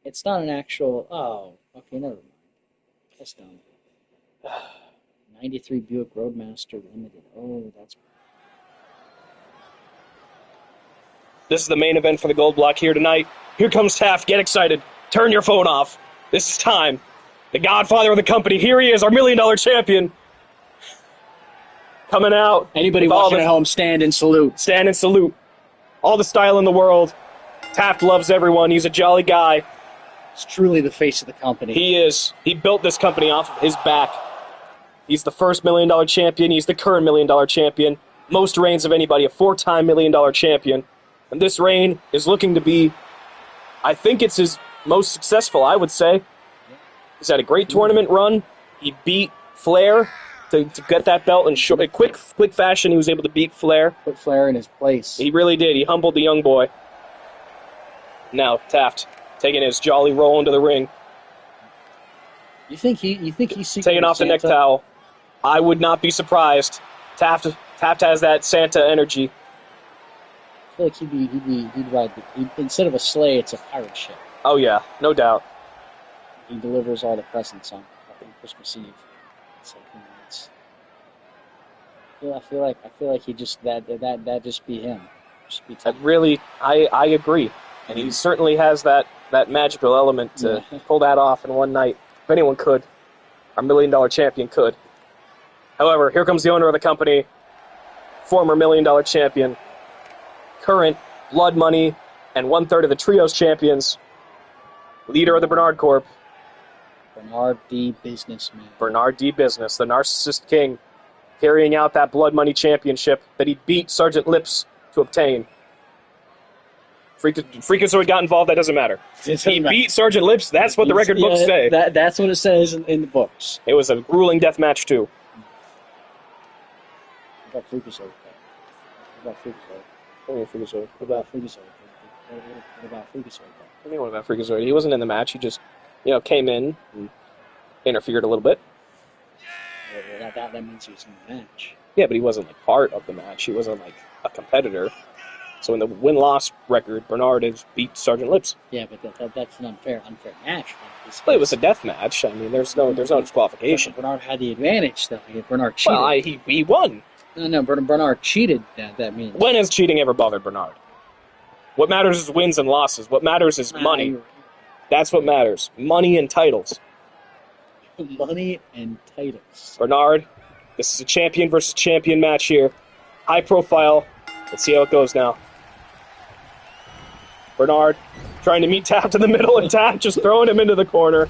It's not an actual. Oh, okay, never mind. That's dumb. 93 Buick Roadmaster Limited. Oh, that's. This is the main event for the gold block here tonight. Here comes Taft. Get excited. Turn your phone off. This is time. The godfather of the company. Here he is, our $1 million champion. Coming out. Anybody watching at home, stand and salute. Stand and salute. All the style in the world. Taft loves everyone. He's a jolly guy. He's truly the face of the company. He is. He built this company off of his back. He's the first $1 million champion. He's the current $1 million champion. Most reigns of anybody. A 4-time $1 million champion. And this reign is looking to be, I think it's his most successful, I would say. He's had a great tournament run. He beat Flair to get that belt in quick fashion. He was able to beat Flair. Put Flair in his place. He really did. He humbled the young boy. Now Taft taking his jolly roll into the ring. You think he's taking off the neck towel? I would not be surprised. Taft has that Santa energy. I feel like he'd ride instead of a sleigh, it's a pirate ship. Oh yeah, no doubt. He delivers all the presents on Christmas Eve. It's like, I feel like he just that just be him. Just be I agree, and he certainly has that magical element to pull that off in one night. If anyone could, our $1 million champion could. However, here comes the owner of the company, former $1 million champion, current Blood Money and 1/3 of the Trios champions, leader of the Bernard Corp. Bernard D. Businessman. Bernard D. Business, the Narcissist King, carrying out that Blood Money championship that he beat Sergeant Lips to obtain. Freakazoid got involved, that doesn't matter. He beat Sergeant Lips, that's what the record books say. That's what it says in the books. It was a grueling death match, too. What about Freakazoid? What about Freakazoid? What about Freakazoid? What about Freakazoid? What do you mean, what about Freakazoid? He wasn't in the match, he just, came in and interfered a little bit. Well, that means he was in the match. Yeah, but he wasn't, part of the match. He wasn't, a competitor. So in the win-loss record, Bernard has beat Sergeant Lips. Yeah, but that's an unfair match. Well, it was a death match. I mean, there's no disqualification. Bernard had the advantage, though. Bernard cheated. Well, he won. No, Bernard cheated. That means. When has cheating ever bothered Bernard? What matters is wins and losses. What matters is money. That's what matters. Money and titles. Money and titles. Bernard, this is a champion versus champion match here. High profile. Let's see how it goes now. Bernard trying to meet Taft in the middle, and Taft just throwing him into the corner.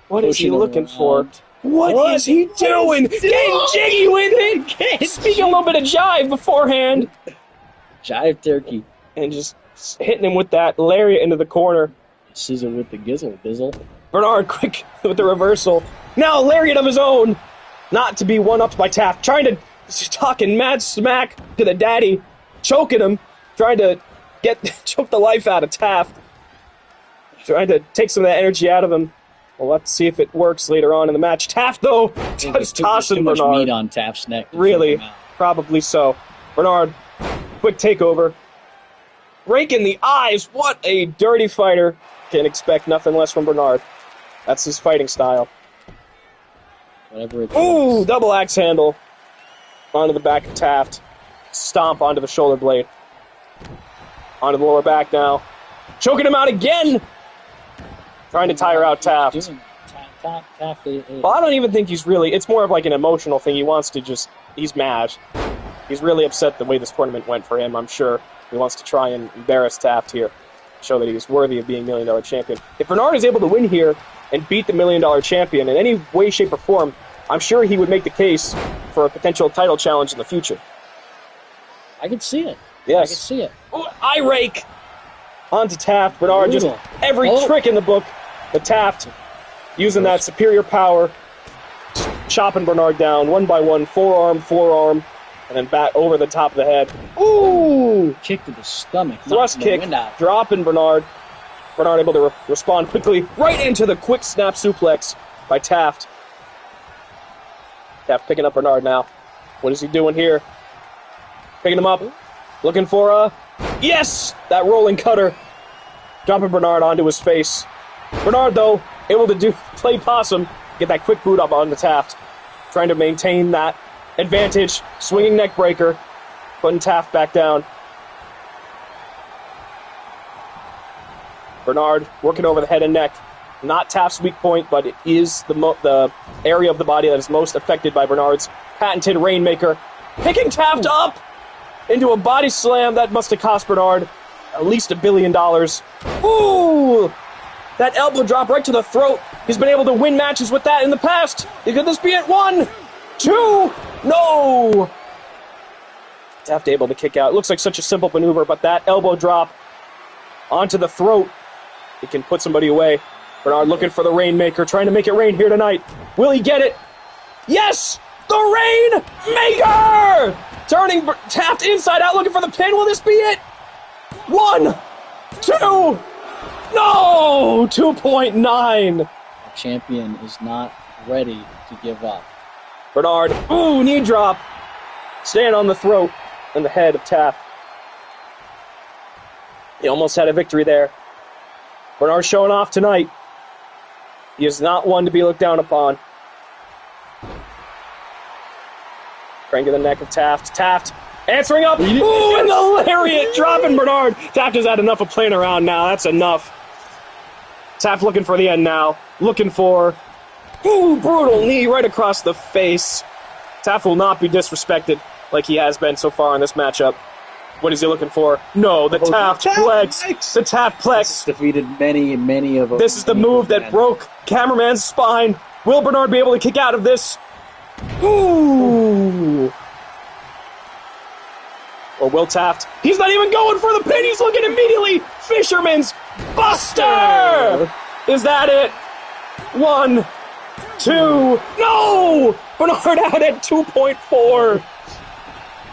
What is he looking for? What is he doing? Getting jiggy with it! Speaking a little bit of jive beforehand. Jive turkey. And just hitting him with that lariat into the corner. Scissor with the gizzle, bizzle. Bernard quick with the reversal. Now a lariat of his own. not to be one-upped by Taft. Trying to talking mad smack to the daddy, choking him, trying to choke the life out of Taft. Trying to take some of that energy out of him. We'll have to see if it works later on in the match. Taft, though, just tossing Bernard. Too much meat on Taft's neck. Really, probably so. Bernard, quick takeover. Rake in the eyes. What a dirty fighter. Can expect nothing less from Bernard. That's his fighting style. Whatever it Ooh, takes. double axe handle. Onto the back of Taft. Stomp onto the shoulder blade. Onto the lower back now. Choking him out again. Trying to tire out Taft. Well, I don't even think he's really... It's more of like an emotional thing. He wants to just... He's mad. He's really upset the way this tournament went for him, I'm sure. He wants to try and embarrass Taft here. Show that he's worthy of being $1 Million champion. If Bernard is able to win here and beat the $1 Million champion in any way, shape, or form, I'm sure he would make the case for a potential title challenge in the future. I can see it. Yes. I can see it. Ooh, eye rake! Onto Taft. Bernard just every trick in the book. But Taft using that superior power, chopping Bernard down one by one, forearm, and then back over the top of the head. Ooh! Kick to the stomach. Thrust kick, dropping Bernard. Bernard able to respond quickly right into the quick snap suplex by Taft. Taft picking up Bernard now. What is he doing here? Picking him up. Looking for a... Yes! That rolling cutter. Dropping Bernard onto his face. Bernard, though, able to play possum, get that quick boot up onto Taft. Trying to maintain that advantage. Swinging neck breaker. Putting Taft back down. Bernard working over the head and neck. Not Taft's weak point, but it is the area of the body that is most affected by Bernard's patented Rainmaker. Picking Taft up into a body slam. That must have cost Bernard at least $1 billion. Ooh! That elbow drop right to the throat. He's been able to win matches with that in the past. Could this be it? 1, 2, no! Taft able to kick out. It looks like such a simple maneuver, but that elbow drop onto the throat, it can put somebody away. Bernard looking for the Rainmaker, trying to make it rain here tonight. Will he get it? Yes! The Rainmaker! Turning Taft inside out, looking for the pin. Will this be it? 1, 2, no! 2.9. The champion is not ready to give up. Bernard, ooh, knee drop. Staying on the throat and the head of Taft. He almost had a victory there. Bernard showing off tonight. He is not one to be looked down upon. Cranking the neck of Taft. Taft answering up. Ooh, and the lariat dropping Bernard. Taft has had enough of playing around now. That's enough. Taft looking for the end now. Looking for... Ooh, brutal knee right across the face. Taft will not be disrespected like he has been so far in this matchup. What is he looking for? No, the Taft Plex. The Taft Plex. Defeated many of them. This is the move that broke cameraman's spine. Will Bernard be able to kick out of this? Ooh. Or will Taft? He's not even going for the pin. He's looking immediately. Fisherman's Buster. Is that it? 1, 2. No! Bernard out at 2.4.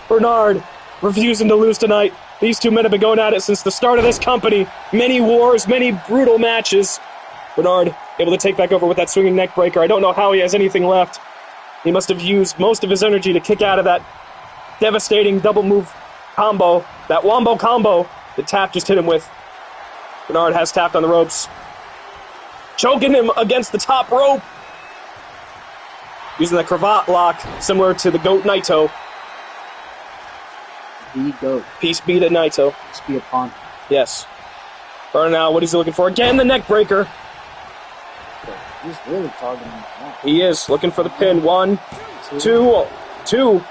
Bernard refusing to lose tonight. These two men have been going at it since the start of this company. Many wars, many brutal matches. Bernard able to take back over with that swinging neck breaker. I don't know how he has anything left. He must have used most of his energy to kick out of that devastating double move combo, that wombo combo that Taft just hit him with. Bernard has Taft on the ropes. Choking him against the top rope. Using the cravat lock, similar to the GOAT Naito. The GOAT. Peace be to Naito. Peace be upon him. Yes. Bernard now, what is he looking for? Again, the neck breaker. He's really targeting that. He is looking for the pin. 1, 2.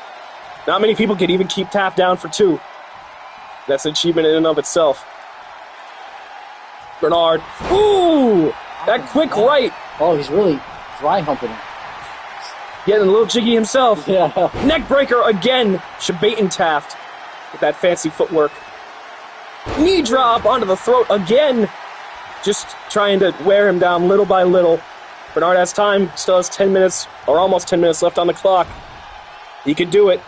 Not many people can even keep Taft down for 2. That's an achievement in and of itself. Bernard. Ooh! That quick right. Oh, he's really dry humping him. Getting a little jiggy himself. Yeah. Neck breaker again. Shabating Taft with that fancy footwork. Knee drop onto the throat again. Just trying to wear him down little by little. Bernard has time, still has 10 minutes, or almost 10 minutes left on the clock. He can do it.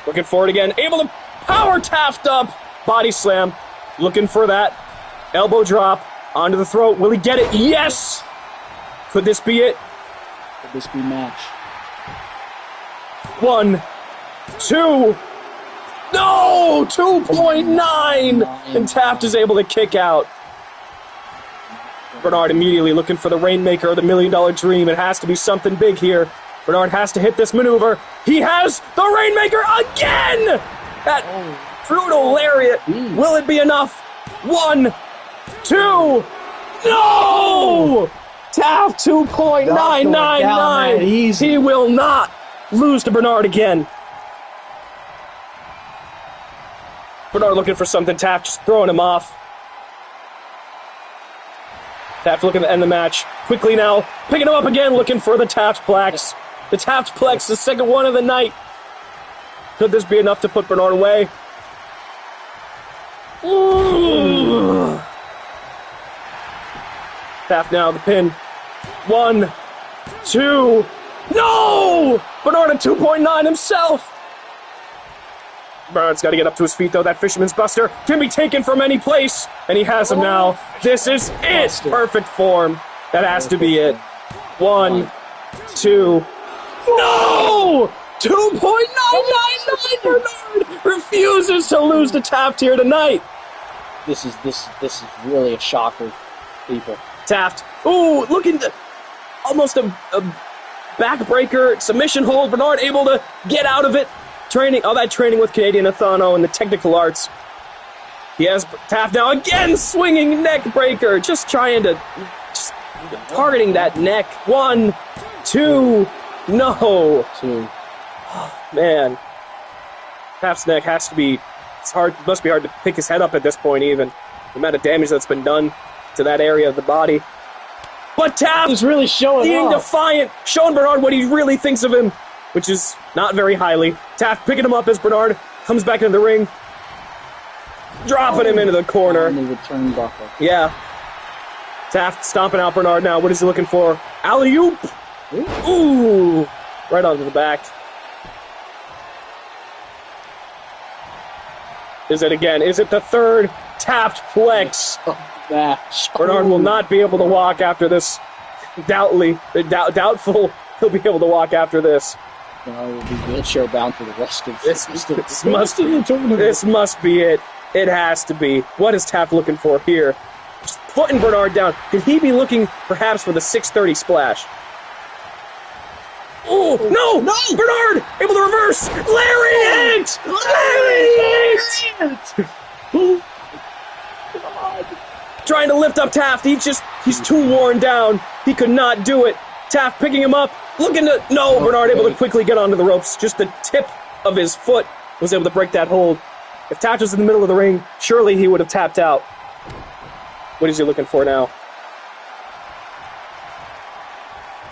Looking for it again, able to power Taft up. Body slam, looking for that elbow drop onto the throat. Will he get it? Yes! Could this be it? Could this be match? 1, 2, no! 2.9! And Taft is able to kick out. Bernard immediately looking for the Rainmaker or the $1 Million Dream. It has to be something big here. Bernard has to hit this maneuver. He has the Rainmaker again! That brutal lariat. Will it be enough? 1, 2, no! Taft 2.999. He will not lose to Bernard again. Bernard looking for something. Taft just throwing him off. Taft looking to end the match. Quickly now, picking him up again, looking for the Taftplex. The Taftplex, the second one of the night. Could this be enough to put Bernard away? Ooh. Taft now, the pin. 1, 2, no! Bernard at 2.9 himself. Bernard's got to get up to his feet, though. That Fisherman's Buster can be taken from any place, and he has him now. This is it. Perfect form. That has to be it. 1, 2, no! 2.999. Bernard refuses to lose to Taft here tonight. This is really a shocker, people. Taft, ooh, looking to almost a backbreaker submission hold. Bernard able to get out of it. All that training with Canadian Athano and the technical arts. He has Taft now again swinging neck breaker, just targeting that neck. 1, 2, no. 2. Oh, man, Taft's neck has to be. It's hard. It must be hard to pick his head up at this point. Even the amount of damage that's been done to that area of the body. But Taft is really being defiant, showing Bernard what he really thinks of him, which is not very highly. Taft picking him up as Bernard comes back into the ring, dropping him into the corner. On the return buckle. Yeah. Taft stomping out Bernard now. What is he looking for? Alley-oop! Ooh! Right onto the back. Is it again? Is it the third Taftplex? Bernard will not be able to walk after this. Doubtful he'll be able to walk after this. Bernard will be wheelchair bound for the rest of this must be it. It has to be. What is Taft looking for here? Just putting Bernard down. Could he be looking perhaps for the 630 splash? Oh, no! Bernard! Able to reverse! Lariat! Lariat! Trying to lift up Taft. He's too worn down. He could not do it. Taft picking him up. Looking to... No! Bernard able to quickly get onto the ropes. Just the tip of his foot was able to break that hold. If Taft was in the middle of the ring, surely he would have tapped out. What is he looking for now?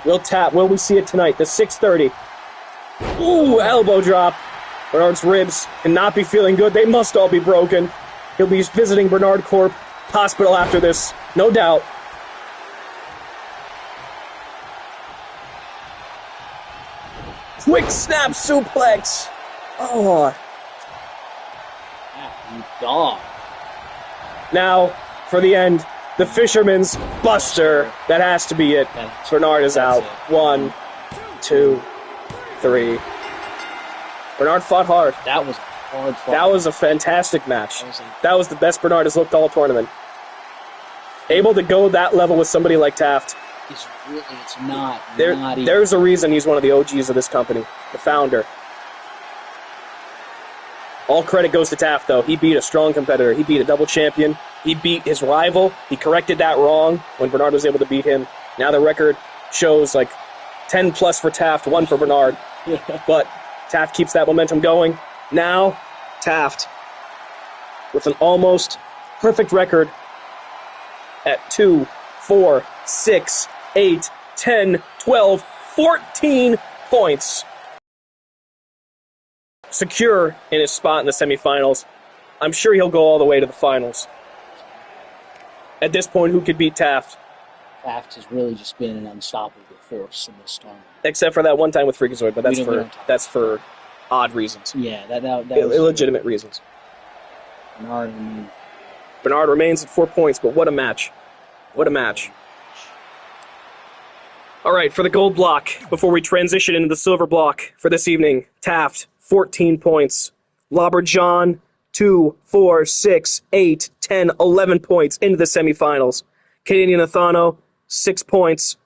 Will we see it tonight? The 630. Ooh, elbow drop. Bernard's ribs cannot be feeling good. They must all be broken. He'll be visiting Bernard Corp Hospital after this, no doubt. Quick snap suplex. Oh. You dog. Now, for the end, the Fisherman's Buster. That has to be it. Bernard is out. 1, 2, 3. Bernard fought hard. That was a hard fight. That was a fantastic match. That was the best Bernard has looked all tournament. Able to go that level with somebody like Taft. It's not easy. There's a reason he's one of the OGs of this company, the founder. All credit goes to Taft, though. He beat a strong competitor. He beat a double champion. He beat his rival. He corrected that wrong when Bernard was able to beat him. Now the record shows like 10 plus for Taft, 1 for Bernard. But Taft keeps that momentum going. Now, Taft, with an almost perfect record at 2, 4, 6, 8, 10, 12, 14 points. Secure in his spot in the semifinals. I'm sure he'll go all the way to the finals. At this point, who could beat Taft? Taft has really just been an unstoppable force in this tournament. Except for that one time with Freakazoid, but that's for odd reasons. Yeah, that was illegitimate reasons. Bernard remains at 4 points, but what a match. What a match. All right, for the gold block, before we transition into the silver block for this evening, Taft, 14 points. Lobber John, 2, 4, 6, 8, 10, 11 points into the semifinals. Canadian Athano, 6 points.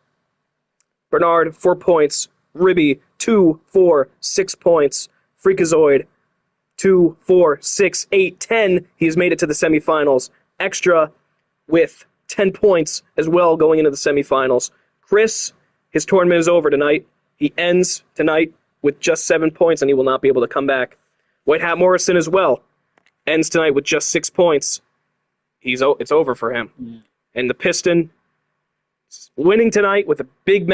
Bernard, 4 points. Ribby, 2, 4, 6 points. Freakazoid, 2, 4, 6, 8, 10. He's made it to the semifinals. Extra with 10 points as well going into the semifinals. Chris, his tournament is over tonight. He ends tonight with just 7 points, and he will not be able to come back. White Hat Morrison as well ends tonight with just 6 points. It's over for him. Yeah. And the Piston winning tonight with a big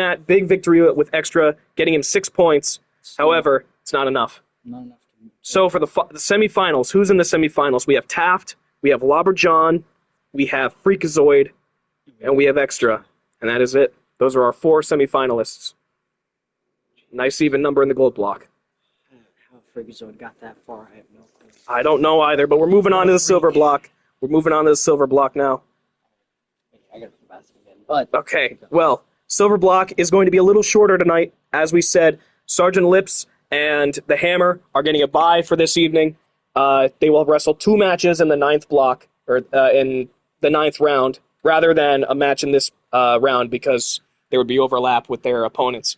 victory with extra, getting him 6 points. However, it's not enough. Not enough. So for the semifinals, who's in the semifinals? We have Taft, we have Lobber John, we have Freakazoid, and we have Extra. And that is it. Those are our 4 semifinalists. Nice even number in the gold block. How Freakazoid got that far, I have no clue. I don't know either, but we're moving on to the silver block. We're moving on to the silver block now. I got the bathroom again. But Okay, well, silver block is going to be a little shorter tonight. As we said, Sergeant Lips and the Hammer are getting a bye for this evening. They will wrestle 2 matches in the 9th block, or in the 9th round, rather than a match in this round because there would be overlap with their opponents.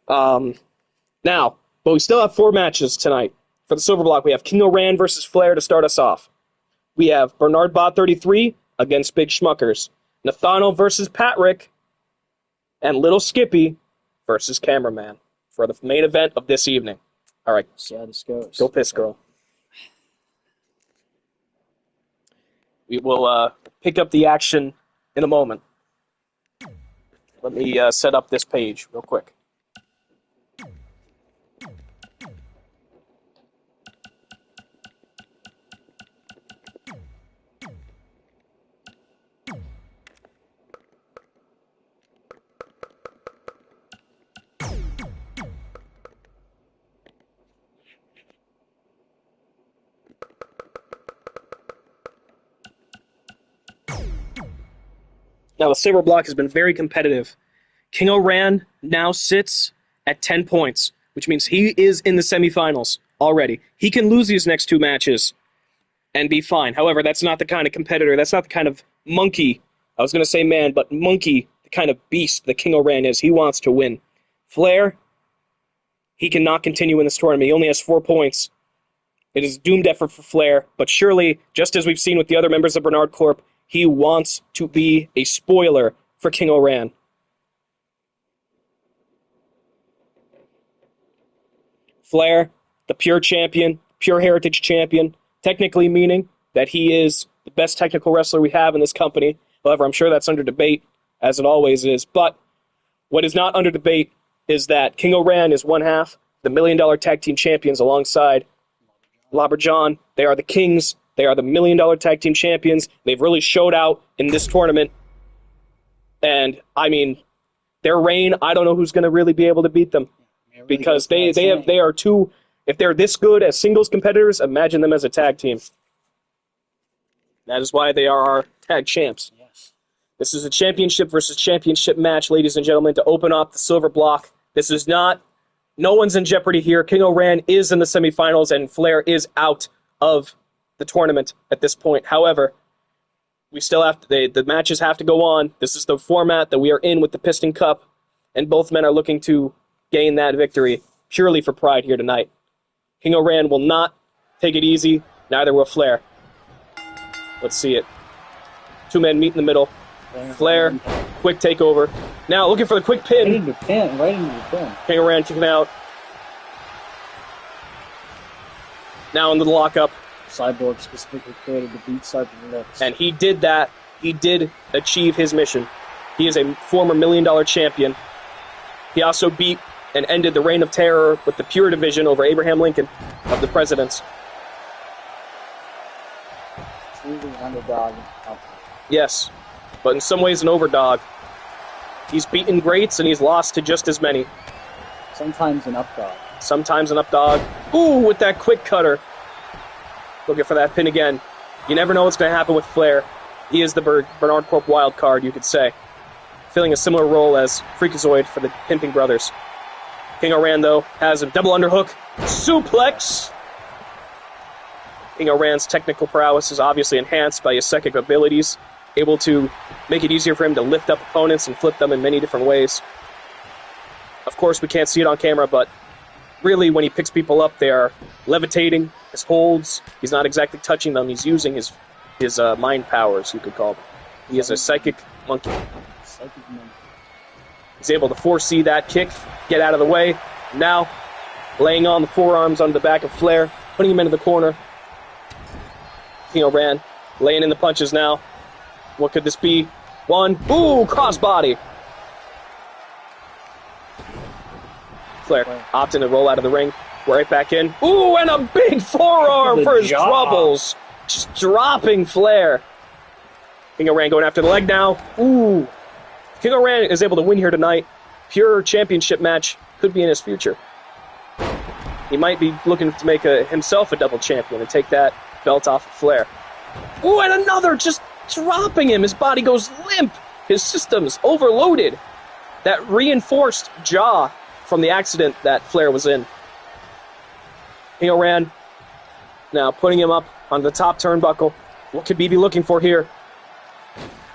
Now, but we still have 4 matches tonight. For the silver block, we have King O'Ran versus Flair to start us off. We have Bernard Bot 33 against Big Schmuckers. Nathano versus Patrick. And Little Skippy versus Cameraman for the main event of this evening. All right. see how this goes. Go Piss Girl. We will pick up the action in a moment. Let me set up this page real quick. Now, the silver block has been very competitive. King O'Ran now sits at 10 points, which means he is in the semifinals already. He can lose these next 2 matches and be fine. However, that's not the kind of competitor, that's not the kind of monkey, I was going to say man, but monkey, the kind of beast that King O'Ran is. He wants to win. Flair, he cannot continue in this tournament. He only has 4 points. It is doomed effort for Flair, but surely, just as we've seen with the other members of Bernard Corp., he wants to be a spoiler for King O'Ran. Flair, the pure champion, pure heritage champion, technically meaning that he is the best technical wrestler we have in this company. However, I'm sure that's under debate, as it always is. But what is not under debate is that King O'Ran is one half the $1 Million Tag Team Champions alongside Lobber John. They are the kings. They are the $1 Million Tag Team Champions. They've really showed out in this tournament. And, I mean, their reign, I don't know who's going to really be able to beat them. Because they are too, if they're this good as singles competitors, imagine them as a tag team. That is why they are our tag champs. Yes. This is a championship versus championship match, ladies and gentlemen, to open up the silver block. This is not, no one's in jeopardy here. King O'Ran is in the semifinals and Flair is out of the tournament at this point. However, we still have to, the matches have to go on. This is the format that we are in with the Piston Cup, and both men are looking to gain that victory purely for pride here tonight. King O'Ran will not take it easy, neither will Flair. Let's see it. 2 men meet in the middle. Flair, quick takeover. Now looking for the quick pin. Right into the pin. King O'Ran kicking out. Now into the lockup. Cyborg specifically created to beat Sergeant Lips. And he did that. He did achieve his mission. He is a former $1 Million champion. He also beat and ended the reign of terror with the Pure Division over Abraham Lincoln of the Presidents. Truly an underdog. Yes, but in some ways an overdog. He's beaten greats, and he's lost to just as many. Sometimes an up dog. Sometimes an up dog. Ooh, with that quick cutter. Looking for that pin again. You never know what's going to happen with Flair. He is the Bernard Corp wild card, you could say. Filling a similar role as Freakazoid for the Pimping Brothers. King Oran, though, has a double underhook. Suplex! King Oran's technical prowess is obviously enhanced by his psychic abilities, able to make it easier for him to lift up opponents and flip them in many different ways. Of course, we can't see it on camera, but really, when he picks people up, they are levitating, his holds. He's not exactly touching them. He's using his mind powers, you could call them. He is a psychic monkey. He's able to foresee that kick, get out of the way. Now, laying on the forearms onto the back of Flair, putting him into the corner. King Oran laying in the punches now. What could this be? One. Ooh, crossbody. Flair opting to roll out of the ring. Right back in. Ooh, and a big forearm for his troubles. Just dropping Flair. King Oran going after the leg now. Ooh. King Oran is able to win here tonight. Pure championship match could be in his future. He might be looking to make himself a double champion and take that belt off of Flair. Ooh, and another, just dropping him. His body goes limp. His system's overloaded. That reinforced jaw from the accident that Flair was in. King Oran now putting him up on the top turnbuckle. What could he be looking for here?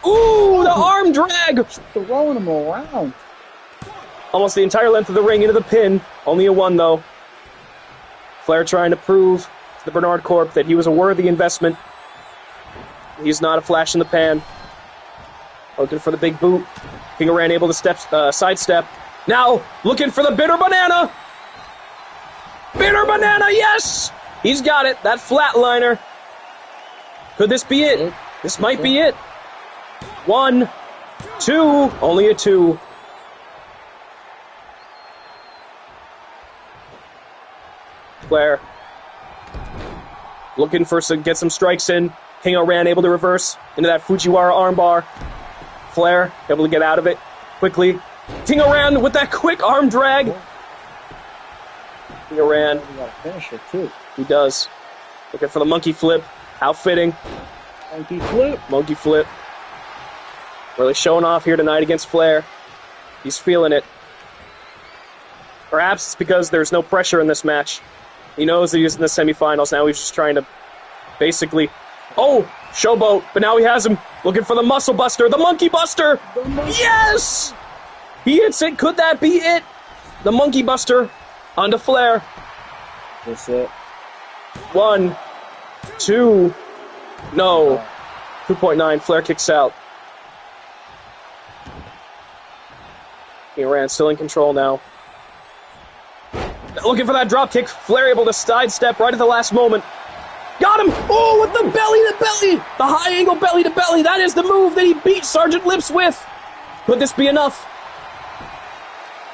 Ooh, the arm drag! Throwing him around. Almost the entire length of the ring into the pin. Only a one, though. Flair trying to prove to the Bernard Corp that he was a worthy investment. He's not a flash in the pan. Looking for the big boot. King Oran able to sidestep. Now, looking for the bitter banana. Bitter banana, yes! He's got it. That flatliner. Could this be it? This might be it. 1, 2, only a 2. Flair looking for get some strikes in. King Oran able to reverse into that Fujiwara armbar. Flair able to get out of it quickly. King Oran with that quick arm drag. King Oran. You gotta finish it too. He does. Looking for the monkey flip. How fitting. Monkey flip. Monkey flip. Really showing off here tonight against Flair. He's feeling it. Perhaps it's because there's no pressure in this match. He knows that he's in the semifinals. Now he's just trying to basically... Oh! Showboat. But now he has him. Looking for the muscle buster. The monkey buster! Yes! He hits it. Could that be it? The monkey buster onto Flair. That's it. 1, 2... No. 2.9. Flair kicks out. King Oran still in control now. Looking for that drop kick. Flair able to sidestep right at the last moment. Got him! Oh, with the belly to belly! The high angle belly to belly. That is the move that he beat Sergeant Lips with. Could this be enough?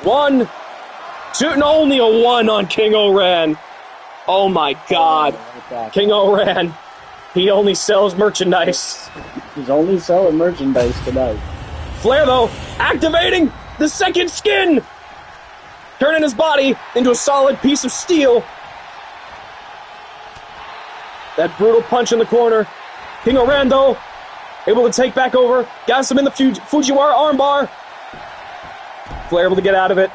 1, 2, and only a 1 on King Oran. Oh my God. King Oran. He only sells merchandise. He's only selling merchandise tonight. Flair, though, activating the second skin! Turning his body into a solid piece of steel. That brutal punch in the corner. King Oran, though, able to take back over. Got him in the Fujiwara armbar. Flair able to get out of it.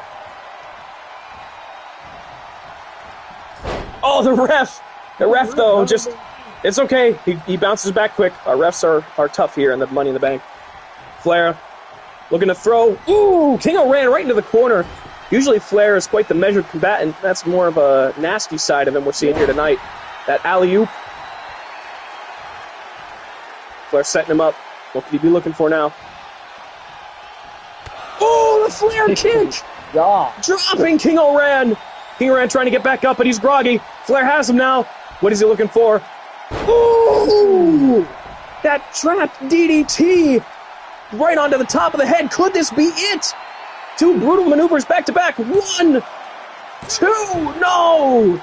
Oh, the ref! The ref, though, just... It's okay. He bounces back quick. Our refs are tough here in the Money in the Bank. Flair looking to throw. Ooh! King Oran right into the corner. Usually Flair is quite the measured combatant. That's more of a nasty side of him we're seeing here tonight. That alley-oop. Flair setting him up. What could he be looking for now? Oh, the Flair kick! Yeah. Dropping King Oran. King Oran trying to get back up, but he's groggy. Flair has him now. What is he looking for? Ooh! That trapped DDT right onto the top of the head. Could this be it? 2 brutal maneuvers back to back. 1, 2, no!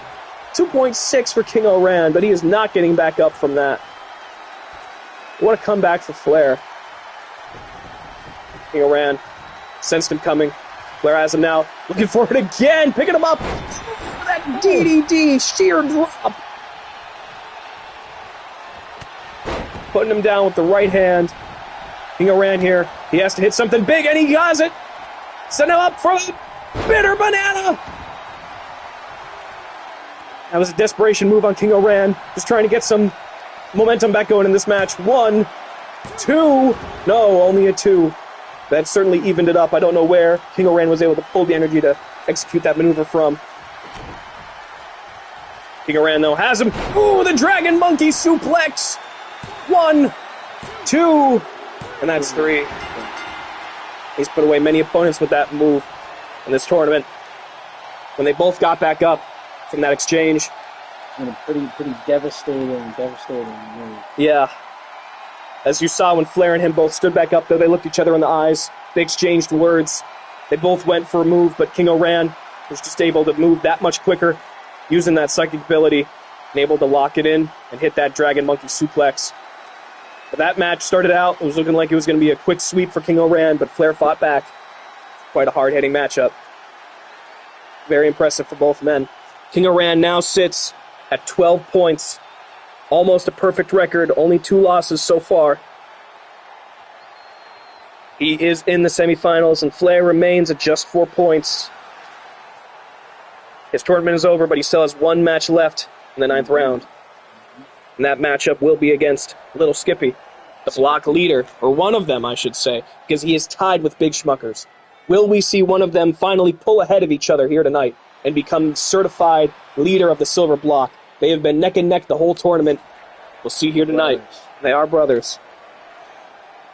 2.6 for King Oran, but he is not getting back up from that. What a comeback for Flair. King Oran Sensed him coming. Flair has him now. Looking for it again. Picking him up. That DDD sheer drop. Putting him down with the right hand. King Oran here. He has to hit something big, and he has it. Send him up for the bitter banana. That was a desperation move on King Oran. Just trying to get some momentum back going in this match. 1, 2. No, only a 2. That certainly evened it up. I don't know where King Oran was able to pull the energy to execute that maneuver from. King Oran, though, has him. Ooh, the Dragon Monkey suplex. 1, 2, and that's 3. He's put away many opponents with that move in this tournament. When they both got back up from that exchange. And a pretty devastating move. Yeah. As you saw when Flair and him both stood back up, though, they looked each other in the eyes. They exchanged words. They both went for a move, but King Oran was just able to move that much quicker, using that psychic ability, and able to lock it in and hit that Dragon Monkey suplex. But that match started out, it was looking like it was going to be a quick sweep for King Oran, but Flair fought back. Quite a hard-hitting matchup. Very impressive for both men. King Oran now sits at 12 points. Almost a perfect record, only 2 losses so far. He is in the semifinals, and Flair remains at just 4 points. His tournament is over, but he still has 1 match left in the 9th round. And that matchup will be against Little Skippy, the block leader, or one of them, I should say, because he is tied with Big Schmuckers. Will we see one of them finally pull ahead of each other here tonight and become certified leader of the silver block? They have been neck and neck the whole tournament. We'll see here tonight. Brothers. They are brothers.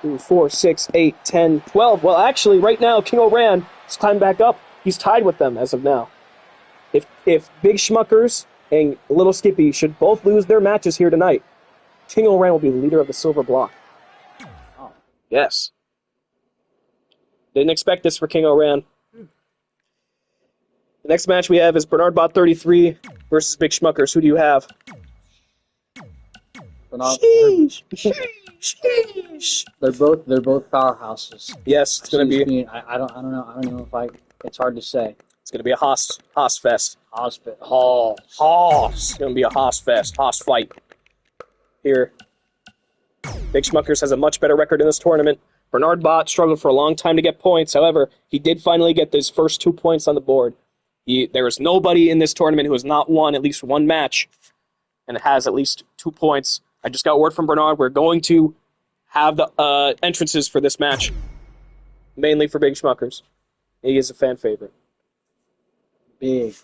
2, 4, 6, 8, 10, 12. Well, actually, right now, King Oran is climbed back up. He's tied with them as of now. If Big Schmuckers and Little Skippy should both lose their matches here tonight, King Oran will be the leader of the silver block. Oh. Yes. Didn't expect this for King Oran. The next match we have is Bernard Bot 33 versus Big Schmuckers. Who do you have? Sheesh. Sheesh. They're both powerhouses. Yes, it's gonna be. I don't know if I. It's hard to say. It's gonna be a Haas fest. Hospital. It's gonna be a Haas fest. Haas fight. Here. Big Schmuckers has a much better record in this tournament. Bernard Bot struggled for a long time to get points. However, he did finally get those first 2 points on the board. There is nobody in this tournament who has not won at least 1 match and has at least 2 points. I just got word from Bernard. We're going to have the entrances for this match, mainly for Big Schmuckers. He is a fan favorite. Big.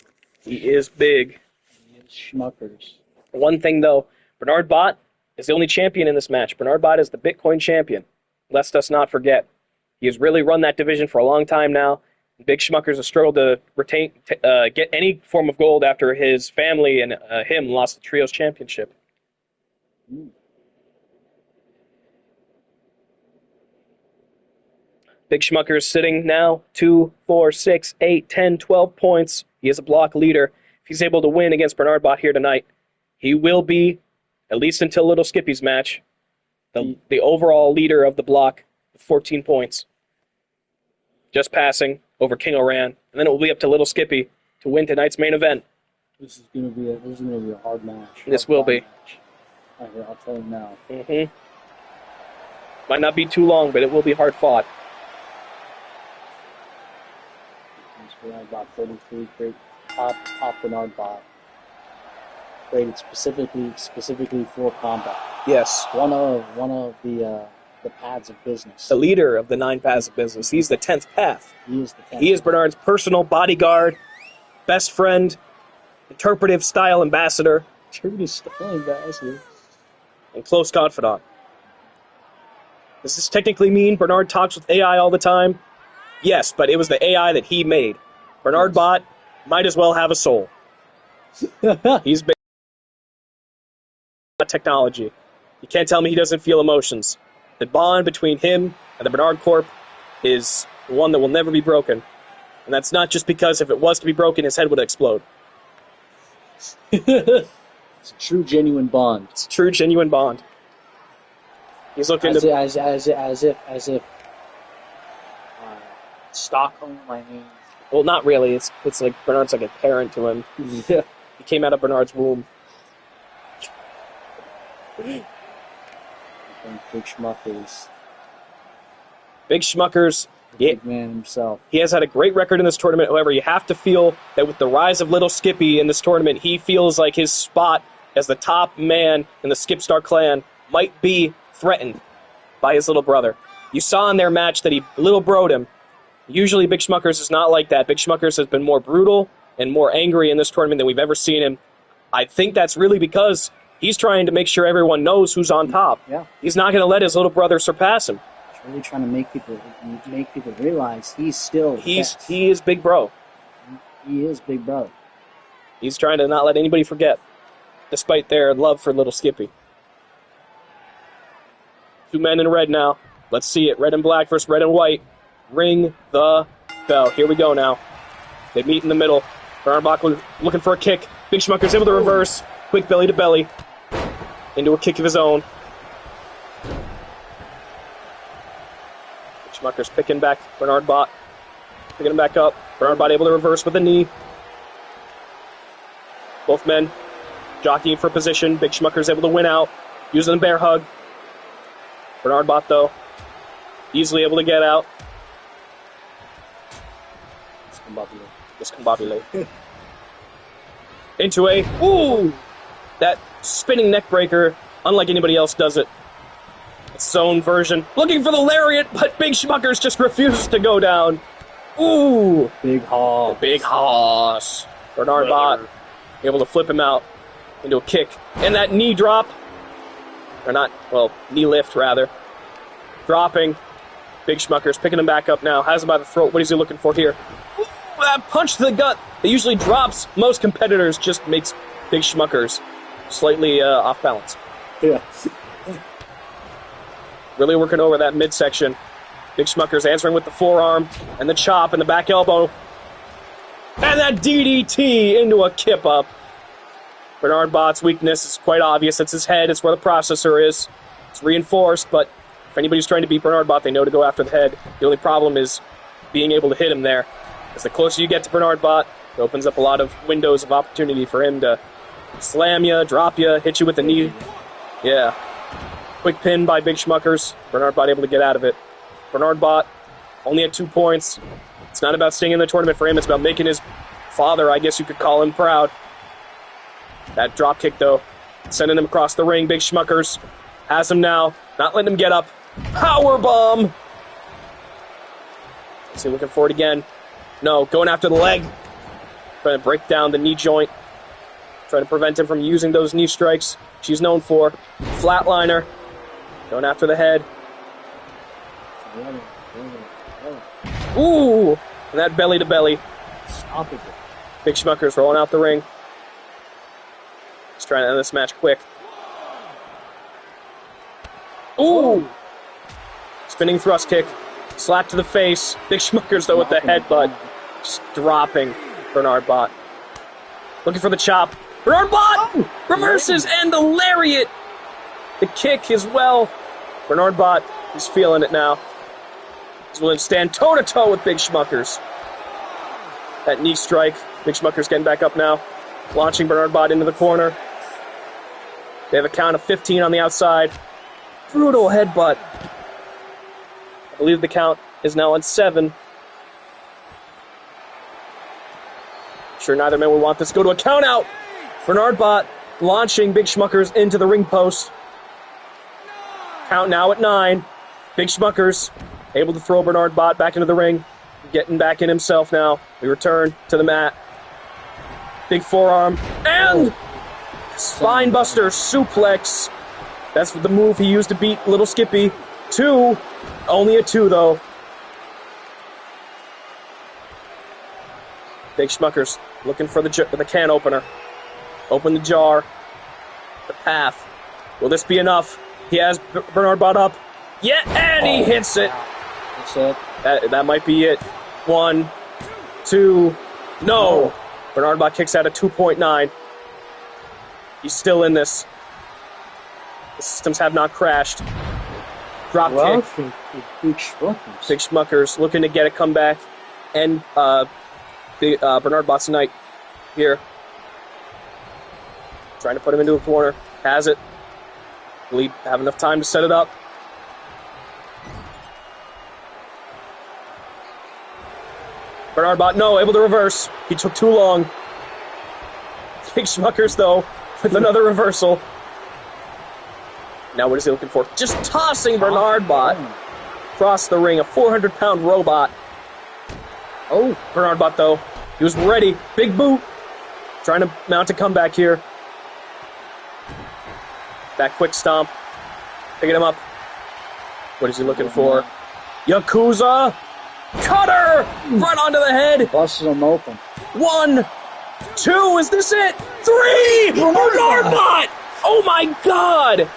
He is big. He is Schmuckers. One thing, though, Bernard Bot is the only champion in this match. Bernard Bot is the Bitcoin champion. Lest us not forget. He has really run that division for a long time now. Big Schmuckers has struggled to get any form of gold after his family and him lost the Trios Championship. Big Schmuckers sitting now 2, 4, 6, 8, 10, 12 points. He is a block leader. If he's able to win against Bernard Bot here tonight, he will be, at least until Little Skippy's match, the overall leader of the block with 14 points. Just passing over King Oran. And then it will be up to Little Skippy to win tonight's main event. This is gonna be a hard match. This will be. I'll tell you now. Might not be too long, but it will be hard fought. Bernard Bot 33, great top Bernard Bot. Created specifically for combat. Yes. One of the paths of business. The leader of the 9 paths of business. He's the 10th path. He is the 10th. He is Bernard's personal bodyguard, best friend, interpretive style ambassador, and close confidant. Does this technically mean Bernard talks with AI all the time? Yes, but it was the AI that he made. Bernard Bot might as well have a soul. He's big technology. You can't tell me he doesn't feel emotions. The bond between him and the Bernard Corp is one that will never be broken. And that's not just because if it was to be broken, his head would explode. It's a true, genuine bond. It's a true, genuine bond. He's looking to... As if Stockholm, I mean. Well, not really. It's like Bernard's like a parent to him. Yeah. He came out of Bernard's womb. Big Schmuckers. Big Schmuckers. The big man himself. He has had a great record in this tournament. However, you have to feel that with the rise of Little Skippy in this tournament, he feels like his spot as the top man in the Skipstar clan might be threatened by his little brother. You saw in their match that he little broed him. Usually Big Schmuckers is not like that. Big Schmuckers has been more brutal and more angry in this tournament than we've ever seen him. I think that's really because he's trying to make sure everyone knows who's on top. Yeah. He's not going to let his little brother surpass him. He's really trying to make people realize he's still the best. He is Big Bro. He is Big Bro. He's trying to not let anybody forget, despite their love for Little Skippy. Two men in red now. Let's see it. Red and black versus red and white. Ring the bell. Here we go now. They meet in the middle. Bernard Bach looking for a kick. Big Schmucker's able to reverse. Quick belly to belly. Into a kick of his own. Big Schmucker's picking back Bernard Bot. Picking him back up. Bernard Bot able to reverse with a knee. Both men jockeying for position. Big Schmucker's able to win out. Using the bear hug. Bernard Bot, though, easily able to get out. Discombobulate. Into a, ooh! That spinning neck breaker, unlike anybody else does it. Its own version. Looking for the lariat, but Big Schmuckers just refused to go down. Ooh! Big hoss. Big hoss. Bernard Bot able to flip him out into a kick. And that knee drop. Or not, well, knee lift, rather. Dropping. Big Schmuckers picking him back up now. Has him by the throat. What is he looking for here? Ooh, that punch to the gut. It usually drops most competitors, just makes Big Schmuckers slightly off balance. Yeah. Really working over that midsection. Big Schmuckers answering with the forearm and the chop and the back elbow. And that DDT into a kip up. Bernard Bot's weakness is quite obvious. It's his head. It's where the processor is. It's reinforced, but if anybody's trying to beat Bernard Bot, they know to go after the head. The only problem is being able to hit him there. As the closer you get to Bernard Bot, it opens up a lot of windows of opportunity for him to slam you, drop you, hit you with the knee. Yeah. Quick pin by Big Schmuckers. Bernard Bot able to get out of it. Bernard Bot only at 2 points. It's not about staying in the tournament for him. It's about making his father, I guess you could call him, proud. That drop kick, though, sending him across the ring. Big Schmuckers has him now. Not letting him get up. Power bomb. Is he looking for it again? No, going after the leg. Trying to break down the knee joint. Trying to prevent him from using those knee strikes she's known for. Flatliner. Going after the head. Ooh! And that belly to belly. Stop it. Big Schmuckers rolling out the ring. He's trying to end this match quick. Ooh! Spinning thrust kick. Slap to the face. Big Schmuckers, though, with the headbutt. Just dropping Bernard Bot. Looking for the chop. Bernard Bot! Reverses and the lariat! The kick as well. Bernard Bot is feeling it now. He's willing to stand toe-to-toe with Big Schmuckers. That knee strike. Big Schmuckers getting back up now. Launching Bernard Bot into the corner. They have a count of 15 on the outside. Brutal headbutt. I believe the count is now on 7. I'm sure neither man would want this to go to a count out. Bernard Bot launching Big Schmuckers into the ring post. Count now at 9. Big Schmuckers able to throw Bernard Bot back into the ring. Getting back in himself now. We return to the mat. Big forearm. And spinebuster suplex. That's the move he used to beat Little Skippy. 2. Only a 2, though. Big Schmuckers looking for the can opener. Open the jar. The path. Will this be enough? He has Bernard Bot up. Yeah, and he hits it. That's it. That might be it. 1, 2. No. Bernard Bot kicks out at 2.9. He's still in this. The systems have not crashed. Drop Well, kick. Big Schmuckers. Big Schmuckers looking to get a comeback. And Bernard Botson here. Trying to put him into a corner. Has it. Will have enough time to set it up? Bernard no, able to reverse. He took too long. Big Schmuckers, though, with another reversal. Now what is he looking for? Just tossing Bernard across the ring. A 400-pound robot. Oh, Bernard though. He was ready. Big boot. Trying to mount a comeback here. That quick stomp. Picking him up. What is he looking for? Yakuza. Cutter! Right onto the head. Busts him open. 1, 2, is this it? 3! Bernard! Oh my god!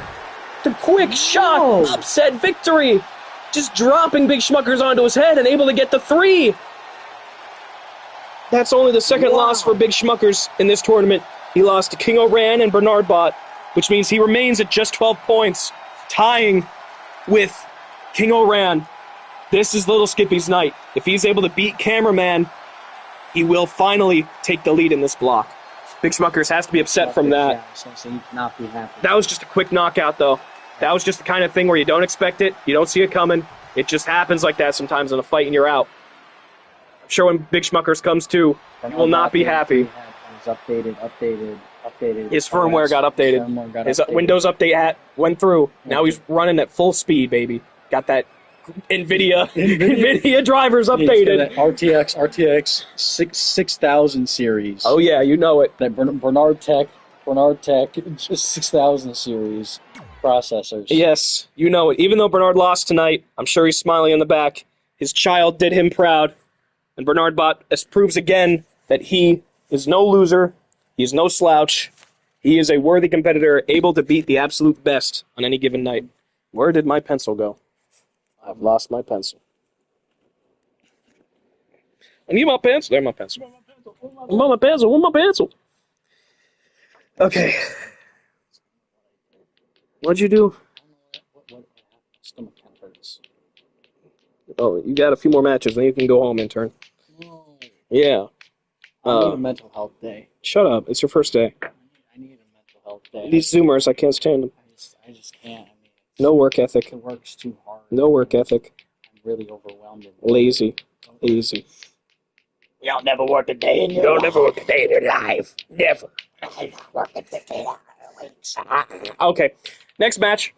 The quick shot, upset victory! Just dropping Big Schmuckers onto his head and able to get the 3! That's only the second loss for Big Schmuckers in this tournament. He lost to King O'Ran and Bernard which means he remains at just 12 points, tying with King O'Ran. This is Little Skippy's night. If he's able to beat Cameraman, he will finally take the lead in this block. Big Schmuckers has to be upset from that. Yeah, so he cannot be happy. That was just a quick knockout, though. That was just the kind of thing where you don't expect it, you don't see it coming. It just happens like that sometimes in a fight and you're out. I'm sure when Big Schmuckers comes to, he will not be happy. He's updated. His firmware got updated. His Windows update went through. Now he's running at full speed, baby. Got that NVIDIA drivers updated. RTX 6000 series. Oh yeah, you know it. That Bernard Tech, just 6000 series processors. Yes, you know it. Even though Bernard lost tonight, I'm sure he's smiling in the back. His child did him proud. And Bernard proves again that he is no loser. He is no slouch. He is a worthy competitor, able to beat the absolute best on any given night. Where did my pencil go? I've lost my pencil. I need my pencil. There's my pencil. Where's my pencil? Okay. What'd you do? Stomach kind of hurts. Oh, you got a few more matches, then you can go home, intern. No. Yeah. I need a mental health day. Shut up. It's your first day. I need a mental health day. These Zoomers, I can't stand them. I just can't. I mean, no work ethic. The work's too hard. No work ethic. I'm really overwhelmed. Lazy. You'll never work a day in your life. Never work a day in your life. Never. Okay. Next match,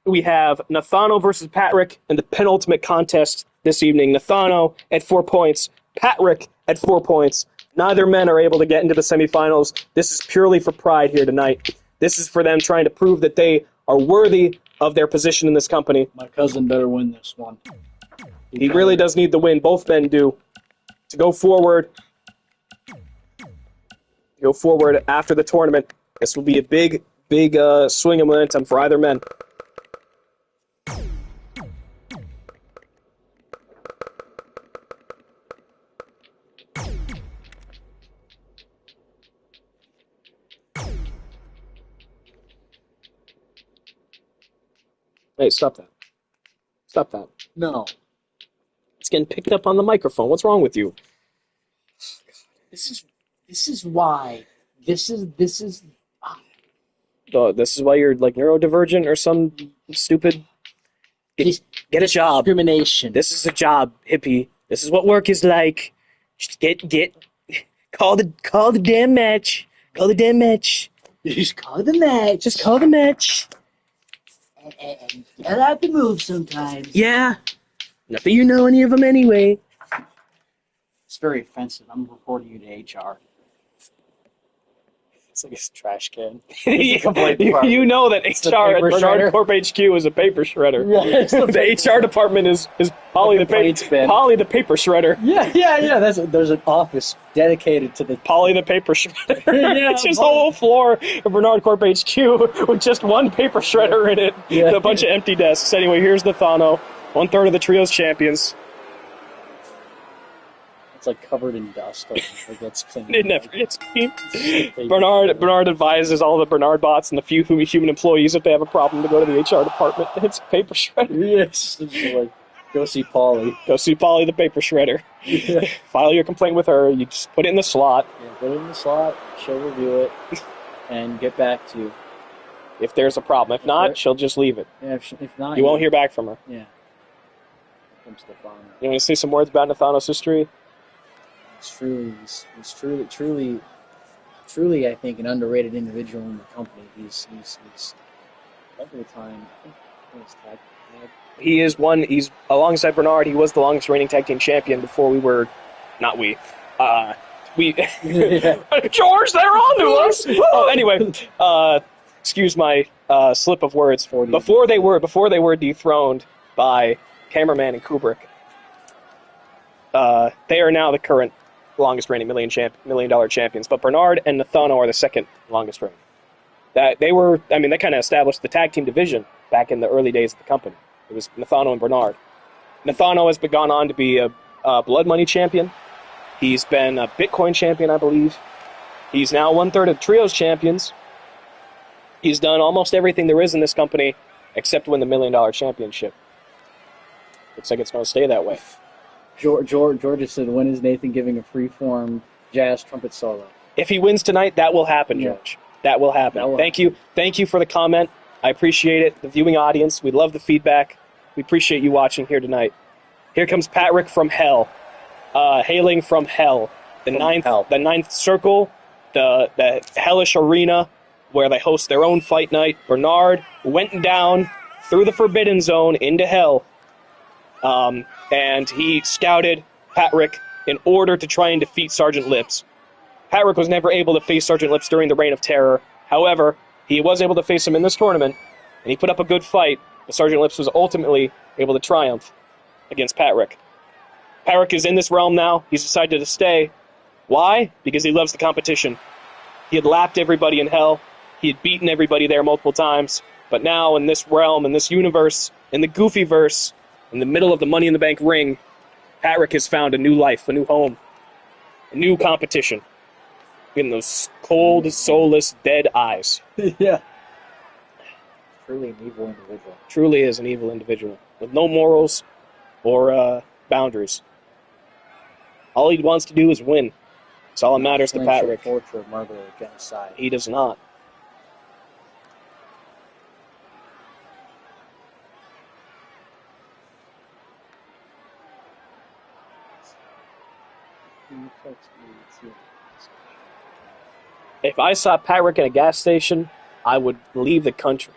we have Nathano versus Patrick in the penultimate contest this evening. Nathano at 4 points. Patrick at 4 points. Neither men are able to get into the semifinals. This is purely for pride here tonight. This is for them trying to prove that they are worthy of their position in this company. My cousin better win this one. He really does need the win. Both men do. To go forward after the tournament. This will be a big swing of momentum for either men. Hey, stop that. Stop that. No. It's getting picked up on the microphone. What's wrong with you? This is why. This is Oh, this is why you're like neurodivergent or some stupid. Get a job. Discrimination. This is a job, hippie. This is what work is like. Just call the damn match. Call the damn match. Just call the match. Just call the match. And get out the move sometimes. Yeah. Not that you know any of them anyway. It's very offensive. I'm reporting you to HR. It's like a trash can. You know that HR at Bernard Corp HQ is a paper shredder. Yeah, the HR department is Polly the paper shredder. Yeah. There's an office dedicated to the Polly the paper shredder. Yeah, it's just the whole floor of Bernard Corp HQ with just one paper shredder in it. Yeah. With a bunch of empty desks. Anyway, here's Nathano, 1/3 of the trios champions. It's like covered in dust. Or it gets cleaned. It never gets clean. They- Bernard advises all the Bernard bots and the few human employees if they have a problem to go to the HR department. It's a paper shredder. Yes, it's just like go see Polly. Go see Polly the paper shredder. Yeah. File your complaint with her. You just put it in the slot. Yeah, put it in the slot. She'll review it and get back to you. If there's a problem. If not, she'll just leave it. Yeah, if not, You won't hear back from her. Yeah. Comes the phone. You want to say some words about Nathanos' history? It's truly, I think, an underrated individual in the company. He's every time. I think he was tag. He is one. He's alongside Bernard. He was the longest reigning tag team champion before we were, not we. We George, they're on to us. Anyway, excuse my slip of words. Before they were dethroned by Cameraman and Kubrick, they are now the current longest reigning $1 million champions. But Bernard and Nathano are the second longest reigning. They kind of established the tag team division back in the early days of the company. It was Nathano and Bernard. Nathano has gone on to be a Blood Money champion. He's been a Bitcoin champion, I believe. He's now 1/3 of Trios champions. He's done almost everything there is in this company except win the $1 million championship. Looks like it's going to stay that way. Georgia said, when is Nathan giving a freeform jazz trumpet solo? If he wins tonight, that will happen, George. That will happen. Thank you for the comment. I appreciate it. The viewing audience, we love the feedback. We appreciate you watching here tonight. Here comes Patrick from Hell, hailing from Hell, the ninth circle, the hellish arena where they host their own fight night. Bernard went down through the Forbidden Zone into Hell, and he scouted Patrick in order to try and defeat Sergeant Lips. Patrick was never able to face Sergeant Lips during the Reign of Terror. However, he was able to face him in this tournament, and he put up a good fight, but Sergeant Lips was ultimately able to triumph against Patrick. Patrick is in this realm now. He's decided to stay. Why? Because he loves the competition. He had lapped everybody in Hell. He had beaten everybody there multiple times. But now, in this realm, in this universe, in the Goofyverse, in the middle of the Money in the Bank ring, Patrick has found a new life, a new home, a new competition. In those cold, soulless, dead eyes. Yeah. Truly an evil individual. Truly is an evil individual. With no morals or boundaries. All he wants to do is win. That's all that matters to Patrick. Torture, murder, genocide. He does not. If I saw Patrick in a gas station, I would leave the country.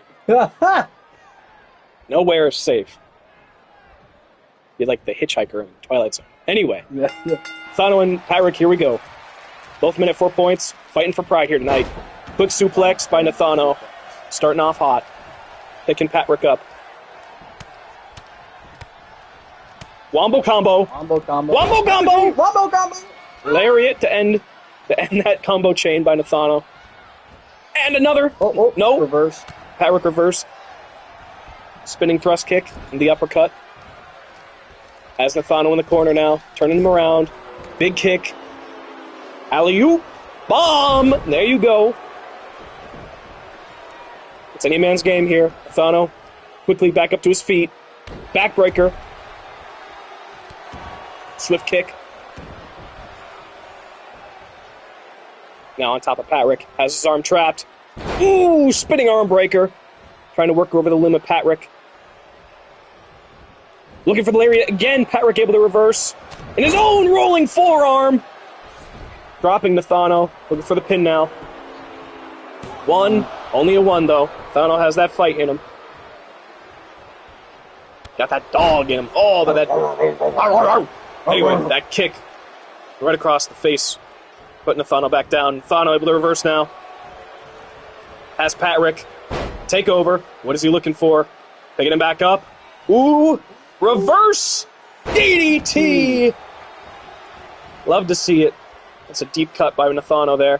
Nowhere is safe. Be like the hitchhiker in Twilight Zone. Anyway, Thano and Patrick, here we go. Both men at 4 points, fighting for pride here tonight. Quick suplex by Nathano, starting off hot. Picking Patrick up. Wombo combo. Wombo combo. Wombo combo. Wombo combo. Lariat to end that combo chain by Nathano. And another. No. Reverse. Patrick reverse. Spinning thrust kick and the uppercut. Has Nathano in the corner now. Turning him around. Big kick. Alley-oop. Bomb. There you go. It's any man's game here. Nathano quickly back up to his feet. Backbreaker. Swift kick. Now on top of Patrick. Has his arm trapped. Ooh, spinning arm breaker. Trying to work over the limb of Patrick. Looking for the lariat again. Patrick able to reverse. And his own rolling forearm. Dropping Nathano. Looking for the pin now. One. Only a one, though. Nathano has that fight in him. Got that dog in him. Oh, but that... Anyway, that kick right across the face. Putting Nathano back down. Nathano able to reverse now. Has Patrick take over. What is he looking for? Picking him back up. Ooh! Reverse DDT! Love to see it. That's a deep cut by Nathano there.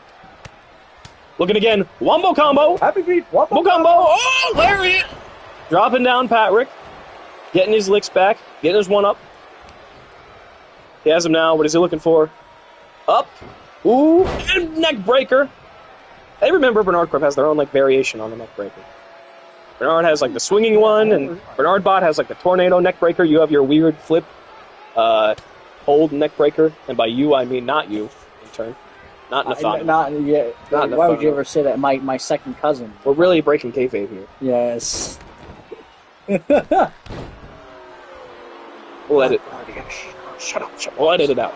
Looking again. Wombo combo! Happy beat. Wombo combo! Oh, lariat! Dropping down Patrick. Getting his licks back. Getting his one up. He has him now. What is he looking for? Up. Ooh, and neck breaker. Hey, remember Bernard Corp has their own like variation on the neck breaker. Bernard has like the swinging one, and Bernard Bot has like the tornado neck breaker. You have your weird flip, hold neck breaker, and by you I mean not you in turn, not Nathaniel. Why would you ever say that? My second cousin. We're really breaking kayfabe here. Yes. We'll edit. Shut up. We'll edit it out.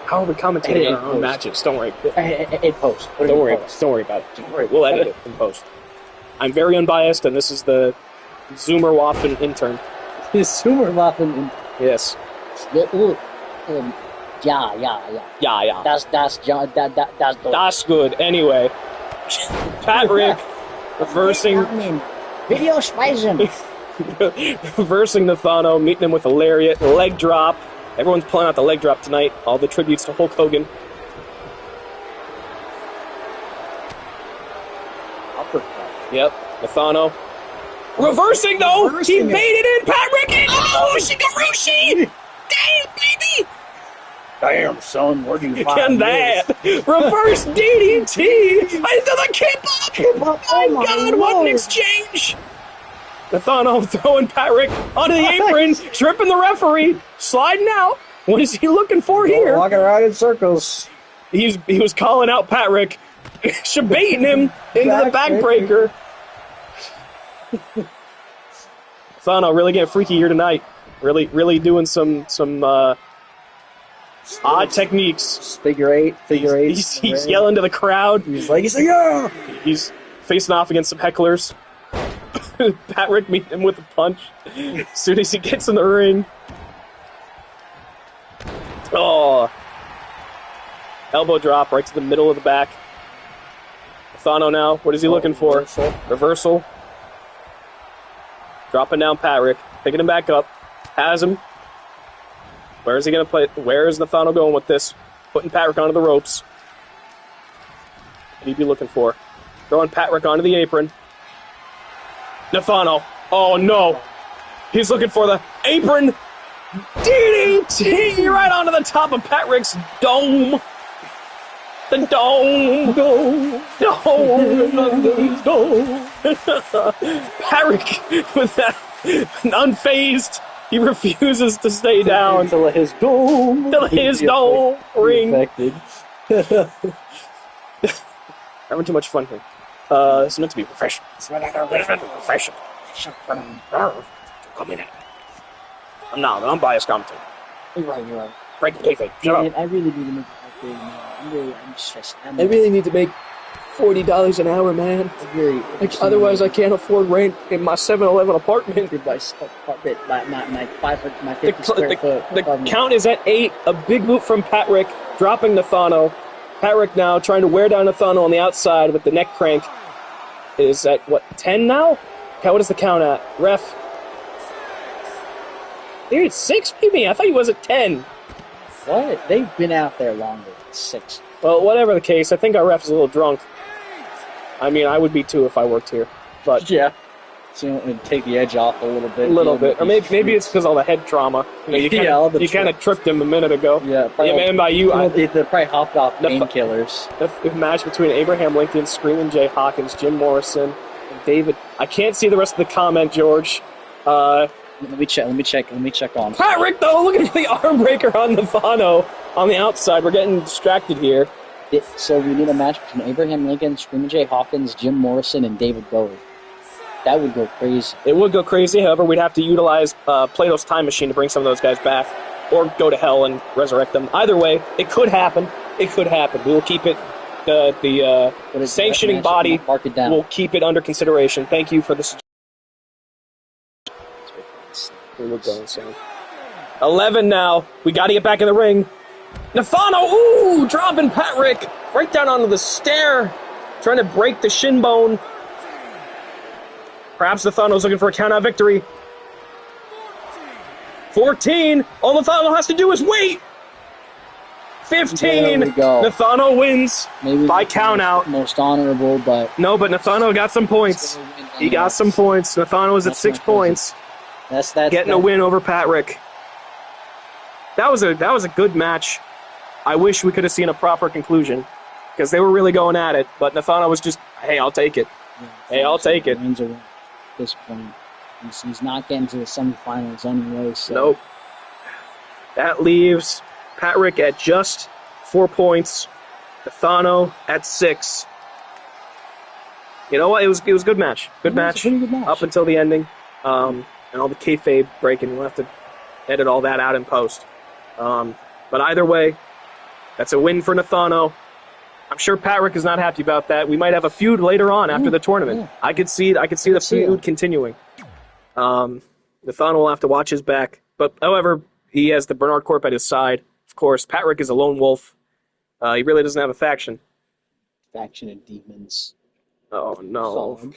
How are we commentating on our own matches? Don't worry. In post. Don't worry about it. Don't worry. We'll edit it in post. I'm very unbiased, and this is the Zoomer Waffen intern. Zoomer Waffen. Yes. Yeah. That's good. Anyway, Patrick reversing. Video speisen. Reversing Nathano, meeting him with a lariat, leg drop. Everyone's pulling out the leg drop tonight. All the tributes to Hulk Hogan. Yep, Nathano. Reversing though! He made it in! Patrick! Oh, Shigarushi! Damn, baby! Damn, son, where do you find that? Reverse DDT! Into the kip up! Oh my God, what an exchange! Nathano throwing Patrick onto the apron, tripping the referee, sliding out. What is he looking for here? Walking around in circles. He was calling out Patrick, shabating him into the backbreaker. Nathano really getting freaky here tonight. Really doing some odd techniques. Figure eight. He's yelling to the crowd. He's like, yeah! He's facing off against some hecklers. Patrick meets him with a punch as soon as he gets in the ring. Oh. Elbow drop right to the middle of the back. Nathano now. What is he looking for? Reversal. Dropping down Patrick. Picking him back up. Has him. Where is he going to play? Where is Nathano going with this? Putting Patrick onto the ropes. What he'd be looking for? Throwing Patrick onto the apron. Nathano. Oh no. He's looking for the apron. DDT right onto the top of Patrick's dome. The dome. Patrick with that unfazed. He refuses to stay down. Until his dome. Ring. Having too much fun here. It's meant to be professional. Come in. I'm not. I'm biased commentator. You're right. Break the kayfabe. Shut up. I really need to make that big, man. I'm stressed. I really need to make $40 an hour, man. Otherwise, I can't afford rent in my 7-Eleven apartment. My 50 square foot. The count is at 8. A big boot from Patrick, dropping Nathano. Patrick now trying to wear down Nathano on the outside with the neck crank. Is at, 10 now? Okay, what is the count at? Ref. Dude, 6 maybe? I thought he was at 10. What? They've been out there longer than 6. Well, whatever the case, I think our ref is a little drunk. I mean, I would be too if I worked here. But yeah. So you take the edge off a little bit. Or maybe it's because all the head trauma. You kind of tripped him a minute ago. Yeah, and by you, they probably hopped off painkillers. The match between Abraham Lincoln, Screaming Jay Hawkins, Jim Morrison, and David. I can't see the rest of the comment, George. Let me check on Patrick, though, looking for the arm breaker on Nathano on the outside. We're getting distracted here. So we need a match between Abraham Lincoln, Screaming Jay Hawkins, Jim Morrison, and David Bowie. That would go crazy. It would go crazy. However, we'd have to utilize Plato's time machine to bring some of those guys back, or go to hell and resurrect them. Either way, it could happen. We will keep it. The sanctioning body will keep it under consideration. Thank you for the. We will go insane. 11 now. We got to get back in the ring. Nathano, ooh, dropping Patrick right down onto the stair, trying to break the shin bone. Perhaps Nathano's looking for a count-out victory. 14. All Nathano has to do is wait. 15. Nathano wins by count-out. Most honorable, but... No, but Nathano got some points. He got some points. Nathano was at 6 points. That's getting a win over Patrick. that was a good match. I wish we could have seen a proper conclusion because they were really going at it. But Nathano was just, hey, I'll take it. Yeah, Hey, I'll take it. Wins a win at this point. He's not getting to the semifinals anyway. So. Nope. That leaves Patrick at just 4 points. Nathano at 6. You know what? It was a good match. Good match. It was a pretty good match. Up until the ending. And all the kayfabe breaking. We'll have to edit all that out in post. But either way, that's a win for Nathano. I'm sure Patrick is not happy about that. We might have a feud later on after the tournament. Yeah. I could see the feud continuing. Nathano will have to watch his back. But however, he has the Bernard Corp at his side. Of course, Patrick is a lone wolf. He really doesn't have a faction. Faction of demons. Oh no. Thog.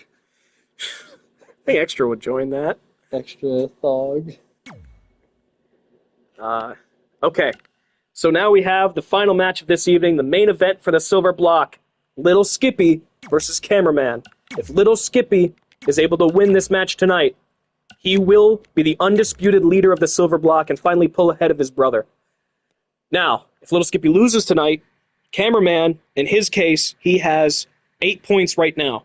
I think Extra would join that. Extra thog. Okay. So now we have the final match of this evening, the main event for the silver block. Little Skippy versus Cameraman. If Little Skippy is able to win this match tonight, he will be the undisputed leader of the silver block and finally pull ahead of his brother. Now, if Little Skippy loses tonight, Cameraman, in his case, he has 8 points right now.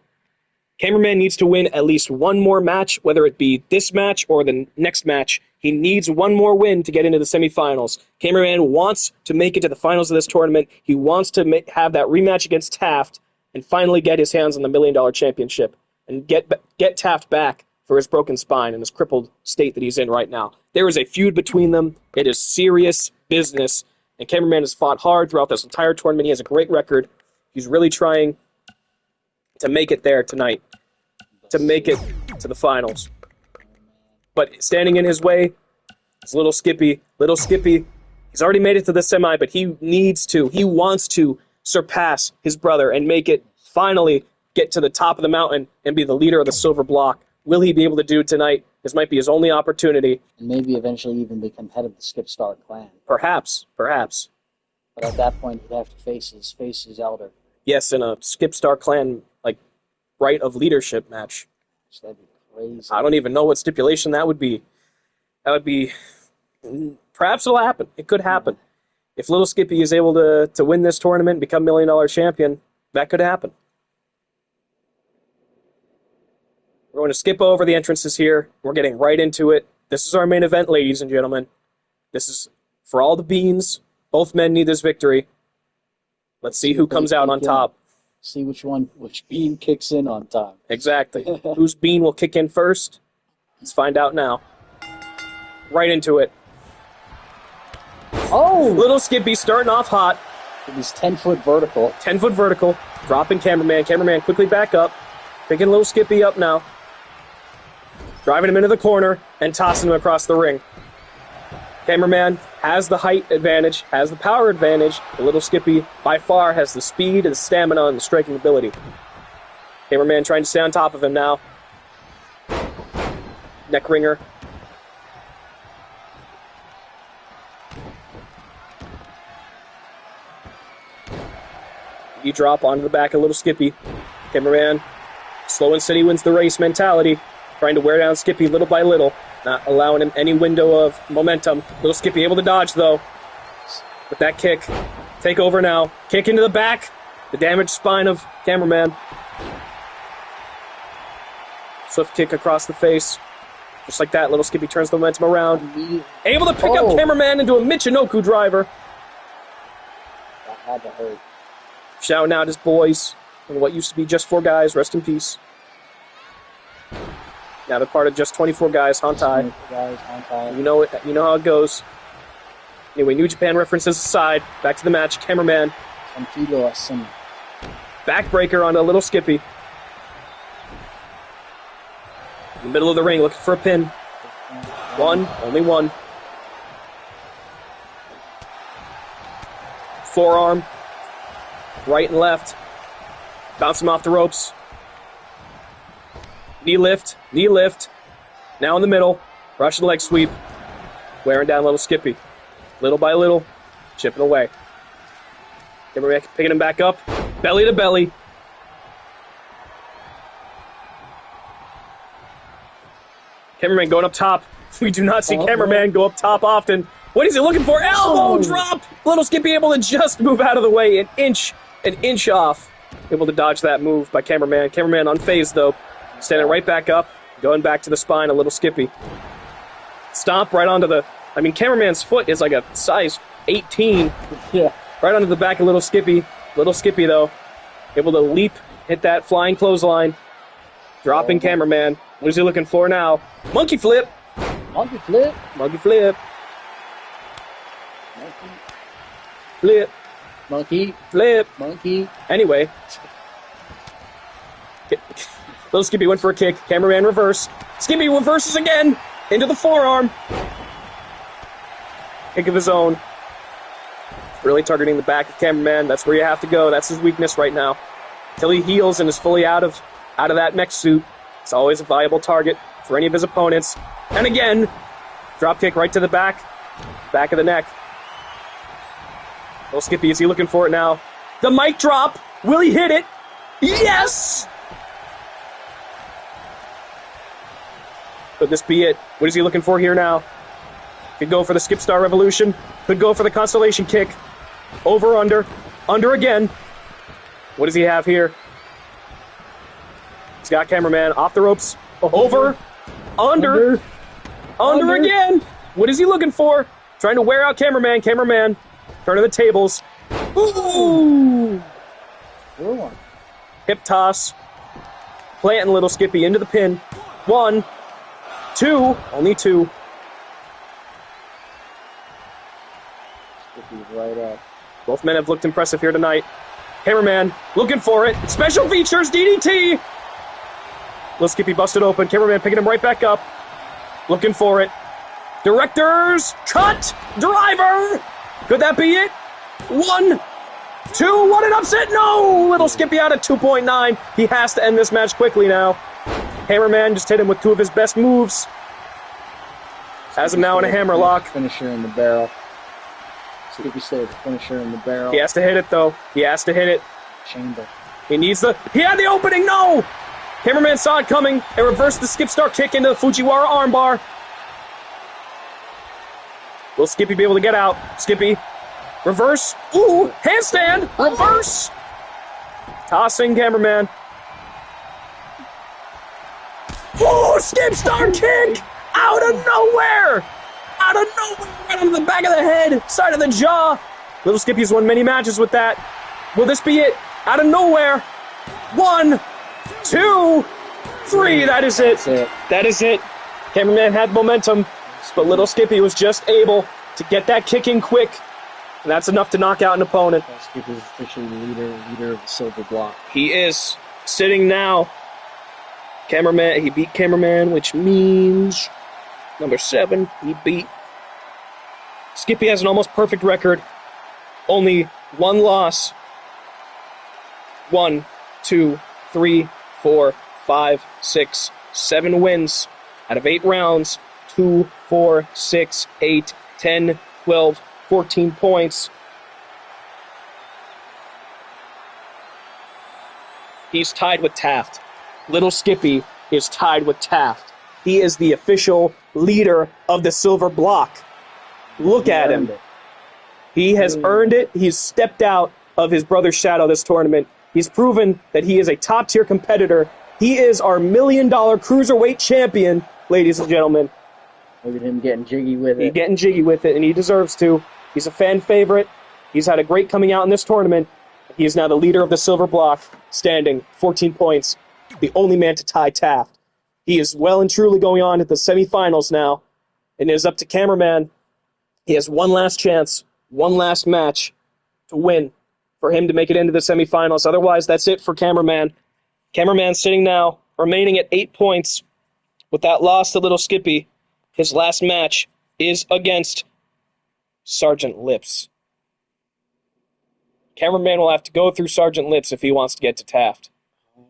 Cameraman needs to win at least one more match, whether it be this match or the next match. He needs one more win to get into the semifinals. Cameraman wants to make it to the finals of this tournament. He wants to have that rematch against Taft and finally get his hands on the $1 million championship and get Taft back for his broken spine and his crippled state that he's in right now. There is a feud between them. It is serious business, and Cameraman has fought hard throughout this entire tournament. He has a great record. He's really trying to make it there tonight, to make it to the finals. But standing in his way is Little Skippy. Little Skippy, he's already made it to the semi, but he wants to surpass his brother and make it, finally get to the top of the mountain and be the leader of the silver block. Will he be able to do it tonight? This might be his only opportunity. And maybe eventually even become head of the Skip Star clan. Perhaps. But at that point, he'd have to face his elder. Yes, in a Skip Star clan, right of leadership match. So that'd be crazy. I don't even know what stipulation that would be. That would be... Perhaps it'll happen. It could happen. If Little Skippy is able to win this tournament and become $1 million champion, that could happen. We're going to skip over the entrances here. We're getting right into it. This is our main event, ladies and gentlemen. This is for all the beans. Both men need this victory. Let's see who comes out on top. See which bean kicks in on top. Exactly. Whose bean will kick in first? Let's find out now. Right into it. Oh! Little Skippy starting off hot. It was 10-foot vertical. 10-foot vertical. Dropping Cameraman. Cameraman quickly back up. Picking Little Skippy up now. Driving him into the corner and tossing him across the ring. Cameraman has the height advantage, has the power advantage. The Little Skippy, by far, has the speed, and the stamina, and the striking ability. Cameraman trying to stay on top of him now. Neck ringer. Knee drop onto the back of Little Skippy. Cameraman, slow and steady wins the race mentality. Trying to wear down Skippy little by little. Not allowing him any window of momentum. Little Skippy able to dodge, though. With that kick. Take over now. Kick into the back. The damaged spine of Cameraman. Swift kick across the face. Just like that, Little Skippy turns the momentum around. Able to pick up Cameraman into a Michinoku driver. That had to hurt. Shouting out his boys. And what used to be Just 4 Guys. Rest in peace. Now they're part of Just 24 Guys, Hantai. You know how it goes. Anyway, New Japan references aside, back to the match. Cameraman. Backbreaker on a Little Skippy. In the middle of the ring, looking for a pin. One, only one. Forearm. Right and left. Bounce him off the ropes. Knee lift. Now in the middle. Russian leg sweep. Wearing down Little Skippy. Little by little. Chipping away. Cameraman picking him back up. Belly to belly. Cameraman going up top. We do not see Cameraman go up top often. What is he looking for? Elbow Oh. drop! Little Skippy able to just move out of the way an inch off. Able to dodge that move by Cameraman. Cameraman unfazed, though. Standing right back up. Going back to the spine a Little Skippy. Stomp right onto the... I mean, Cameraman's foot is like a size 18. Yeah. Right onto the back of Little Skippy. Little Skippy, though, able to leap, hit that flying clothesline. Dropping Cameraman. What is he looking for now? Monkey flip. Monkey flip. Monkey flip. Monkey. Flip. Monkey. Flip. Monkey. Anyway. Little Skippy went for a kick. Cameraman reverse. Skippy reverses again. Into the forearm. Kick of his own. Really targeting the back of Cameraman. That's where you have to go. That's his weakness right now. Until he heals and is fully out of that mech suit, it's always a viable target for any of his opponents. And again, drop kick right to the back of the neck. Little Skippy, is he looking for it now? The mic drop. Will he hit it? Yes! Could this be it? What is he looking for here now? Could go for the Skip Star Revolution. Could go for the Constellation Kick. Over, under. Under again. What does he have here? He's got Cameraman off the ropes. Over. Under. Under again. What is he looking for? Trying to wear out Cameraman. Cameraman. Turning the tables. Ooh. Good one. Hip toss. Planting Little Skippy into the pin. 1, 2. Only 2. Skippy's right up. Both men have looked impressive here tonight. Cameraman looking for it. Special features DDT. Little Skippy busted open. Cameraman picking him right back up. Looking for it. Director's cut. Driver. Could that be it? 1, 2. What an upset. No. Little Skippy out at 2.9. He has to end this match quickly now. Cameraman just hit him with 2 of his best moves. Has him now in a hammerlock. Finisher in the barrel. Skippy still the finisher in the barrel. He has to hit it, though. He has to hit it. Chamber. He needs the... He had the opening! No! Cameraman saw it coming and reversed the Skip Star kick into the Fujiwara armbar. Will Skippy be able to get out? Skippy. Reverse. Ooh! Handstand! Reverse! Tossing Cameraman. Ooh! Skip Star kick! Out of nowhere! Out of nowhere! Right on the back of the head! Side of the jaw! Little Skippy's won many matches with that. Will this be it? Out of nowhere! 1, 2, 3. That is it. That's it. That is it. Cameraman had momentum, but Little Skippy was just able to get that kick in quick, and that's enough to knock out an opponent. Skippy's officially the leader of the silver block. He is sitting now. Cameraman, he beat Cameraman, which means number 7, he beat. Skippy has an almost perfect record. Only 1 loss. 1, 2, 3, 4, 5, 6, 7 wins out of 8 rounds. 2, 4, 6, 8, 10, 12, 14 points. He's tied with Taft. Little Skippy is tied with Taft. He is the official leader of the silver block. Look at him. He has earned it. He's stepped out of his brother's shadow this tournament. He's proven that he is a top-tier competitor. He is our $1 million cruiserweight champion, ladies and gentlemen. Look at him getting jiggy with it. He's getting jiggy with it, and he deserves to. He's a fan favorite. He's had a great coming out in this tournament. He is now the leader of the silver block, standing 14 points, the only man to tie Taft. He is well and truly going on to the semifinals now, and it is up to Cameraman. He has one last chance, one last match to win for him to make it into the semifinals. Otherwise, that's it for Cameraman. Cameraman sitting now, remaining at 8 points with that loss to Little Skippy. His last match is against Sergeant Lips. Cameraman will have to go through Sergeant Lips if he wants to get to Taft. Oh,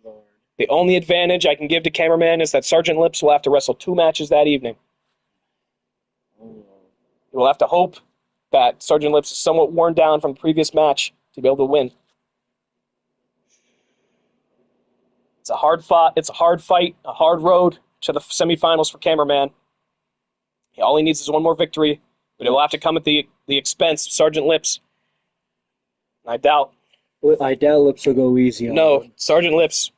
Lord. The only advantage I can give to Cameraman is that Sergeant Lips will have to wrestle 2 matches that evening. Oh, Lord. He will have to hope that Sergeant Lips is somewhat worn down from the previous match to be able to win. It's a hard fight, a hard road to the semifinals for Cameraman. All he needs is one more victory but it will have to come at the expense of Sergeant Lips. I doubt. I doubt Lips will go easy on No, him. Sergeant Lips.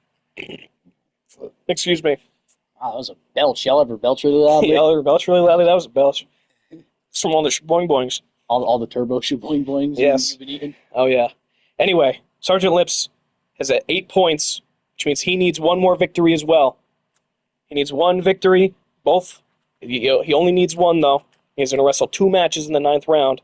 Excuse me. Wow, that was a belch. Y'all ever belch really loudly? Yeah, belch really loudly. That was a belch. It's from all the boing boings. All the turbo shoe boing boings Yes. you've been eating? Oh, yeah. Anyway, Sergeant Lips has 8 points, which means he needs one more victory as well. He needs one victory. Both. He only needs one, though. He's going to wrestle 2 matches in the 9th round.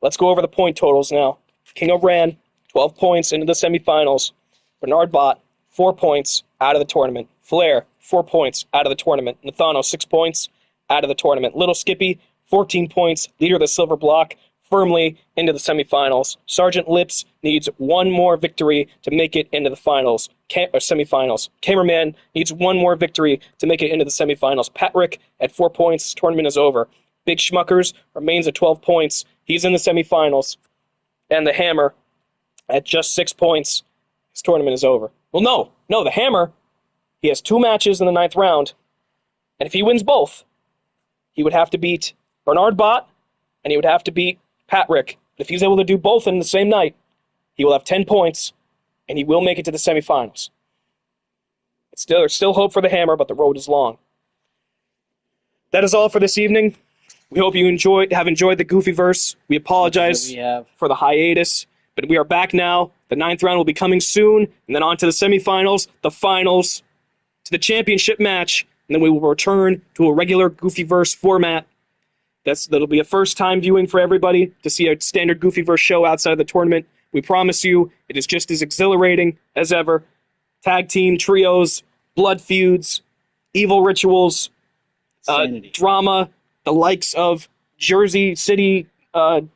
Let's go over the point totals now. King O'Bran, 12 points into the semifinals. Bernard Bott, 4 points out of the tournament. Flair, 4 points out of the tournament. Nathano, 6 points out of the tournament. Little Skippy, 14 points, leader of the silver block, firmly into the semifinals. Sergeant Lips needs one more victory to make it into the finals, or semifinals. Cameraman needs one more victory to make it into the semifinals. Patrick at 4 points, tournament is over. Big Schmuckers remains at 12 points. He's in the semifinals. And the Hammer at just 6 points. His tournament is over. Well, no, the Hammer, he has 2 matches in the 9th round. And if he wins both, he would have to beat Bernard Bott, and he would have to beat Patrick. But if he's able to do both in the same night, he will have 10 points, and he will make it to the semifinals. There's still hope for the Hammer, but the road is long. That is all for this evening. We hope you have enjoyed the Goofyverse. We apologize for the hiatus, but we are back now. The 9th round will be coming soon, and then on to the semifinals, the finals, to the championship match, and then we will return to a regular Goofyverse format. That'll be a first-time viewing for everybody to see a standard Goofyverse show outside of the tournament. We promise you it is just as exhilarating as ever. Tag team, trios, blood feuds, evil rituals, drama, the likes of Jersey City, moms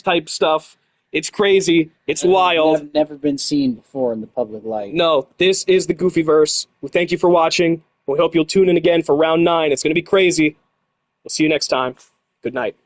type stuff. It's crazy. It's wild. Never been seen before in the public light. No, this is the Goofyverse. We thank you for watching. We hope you'll tune in again for round 9. It's going to be crazy. We'll see you next time. Good night.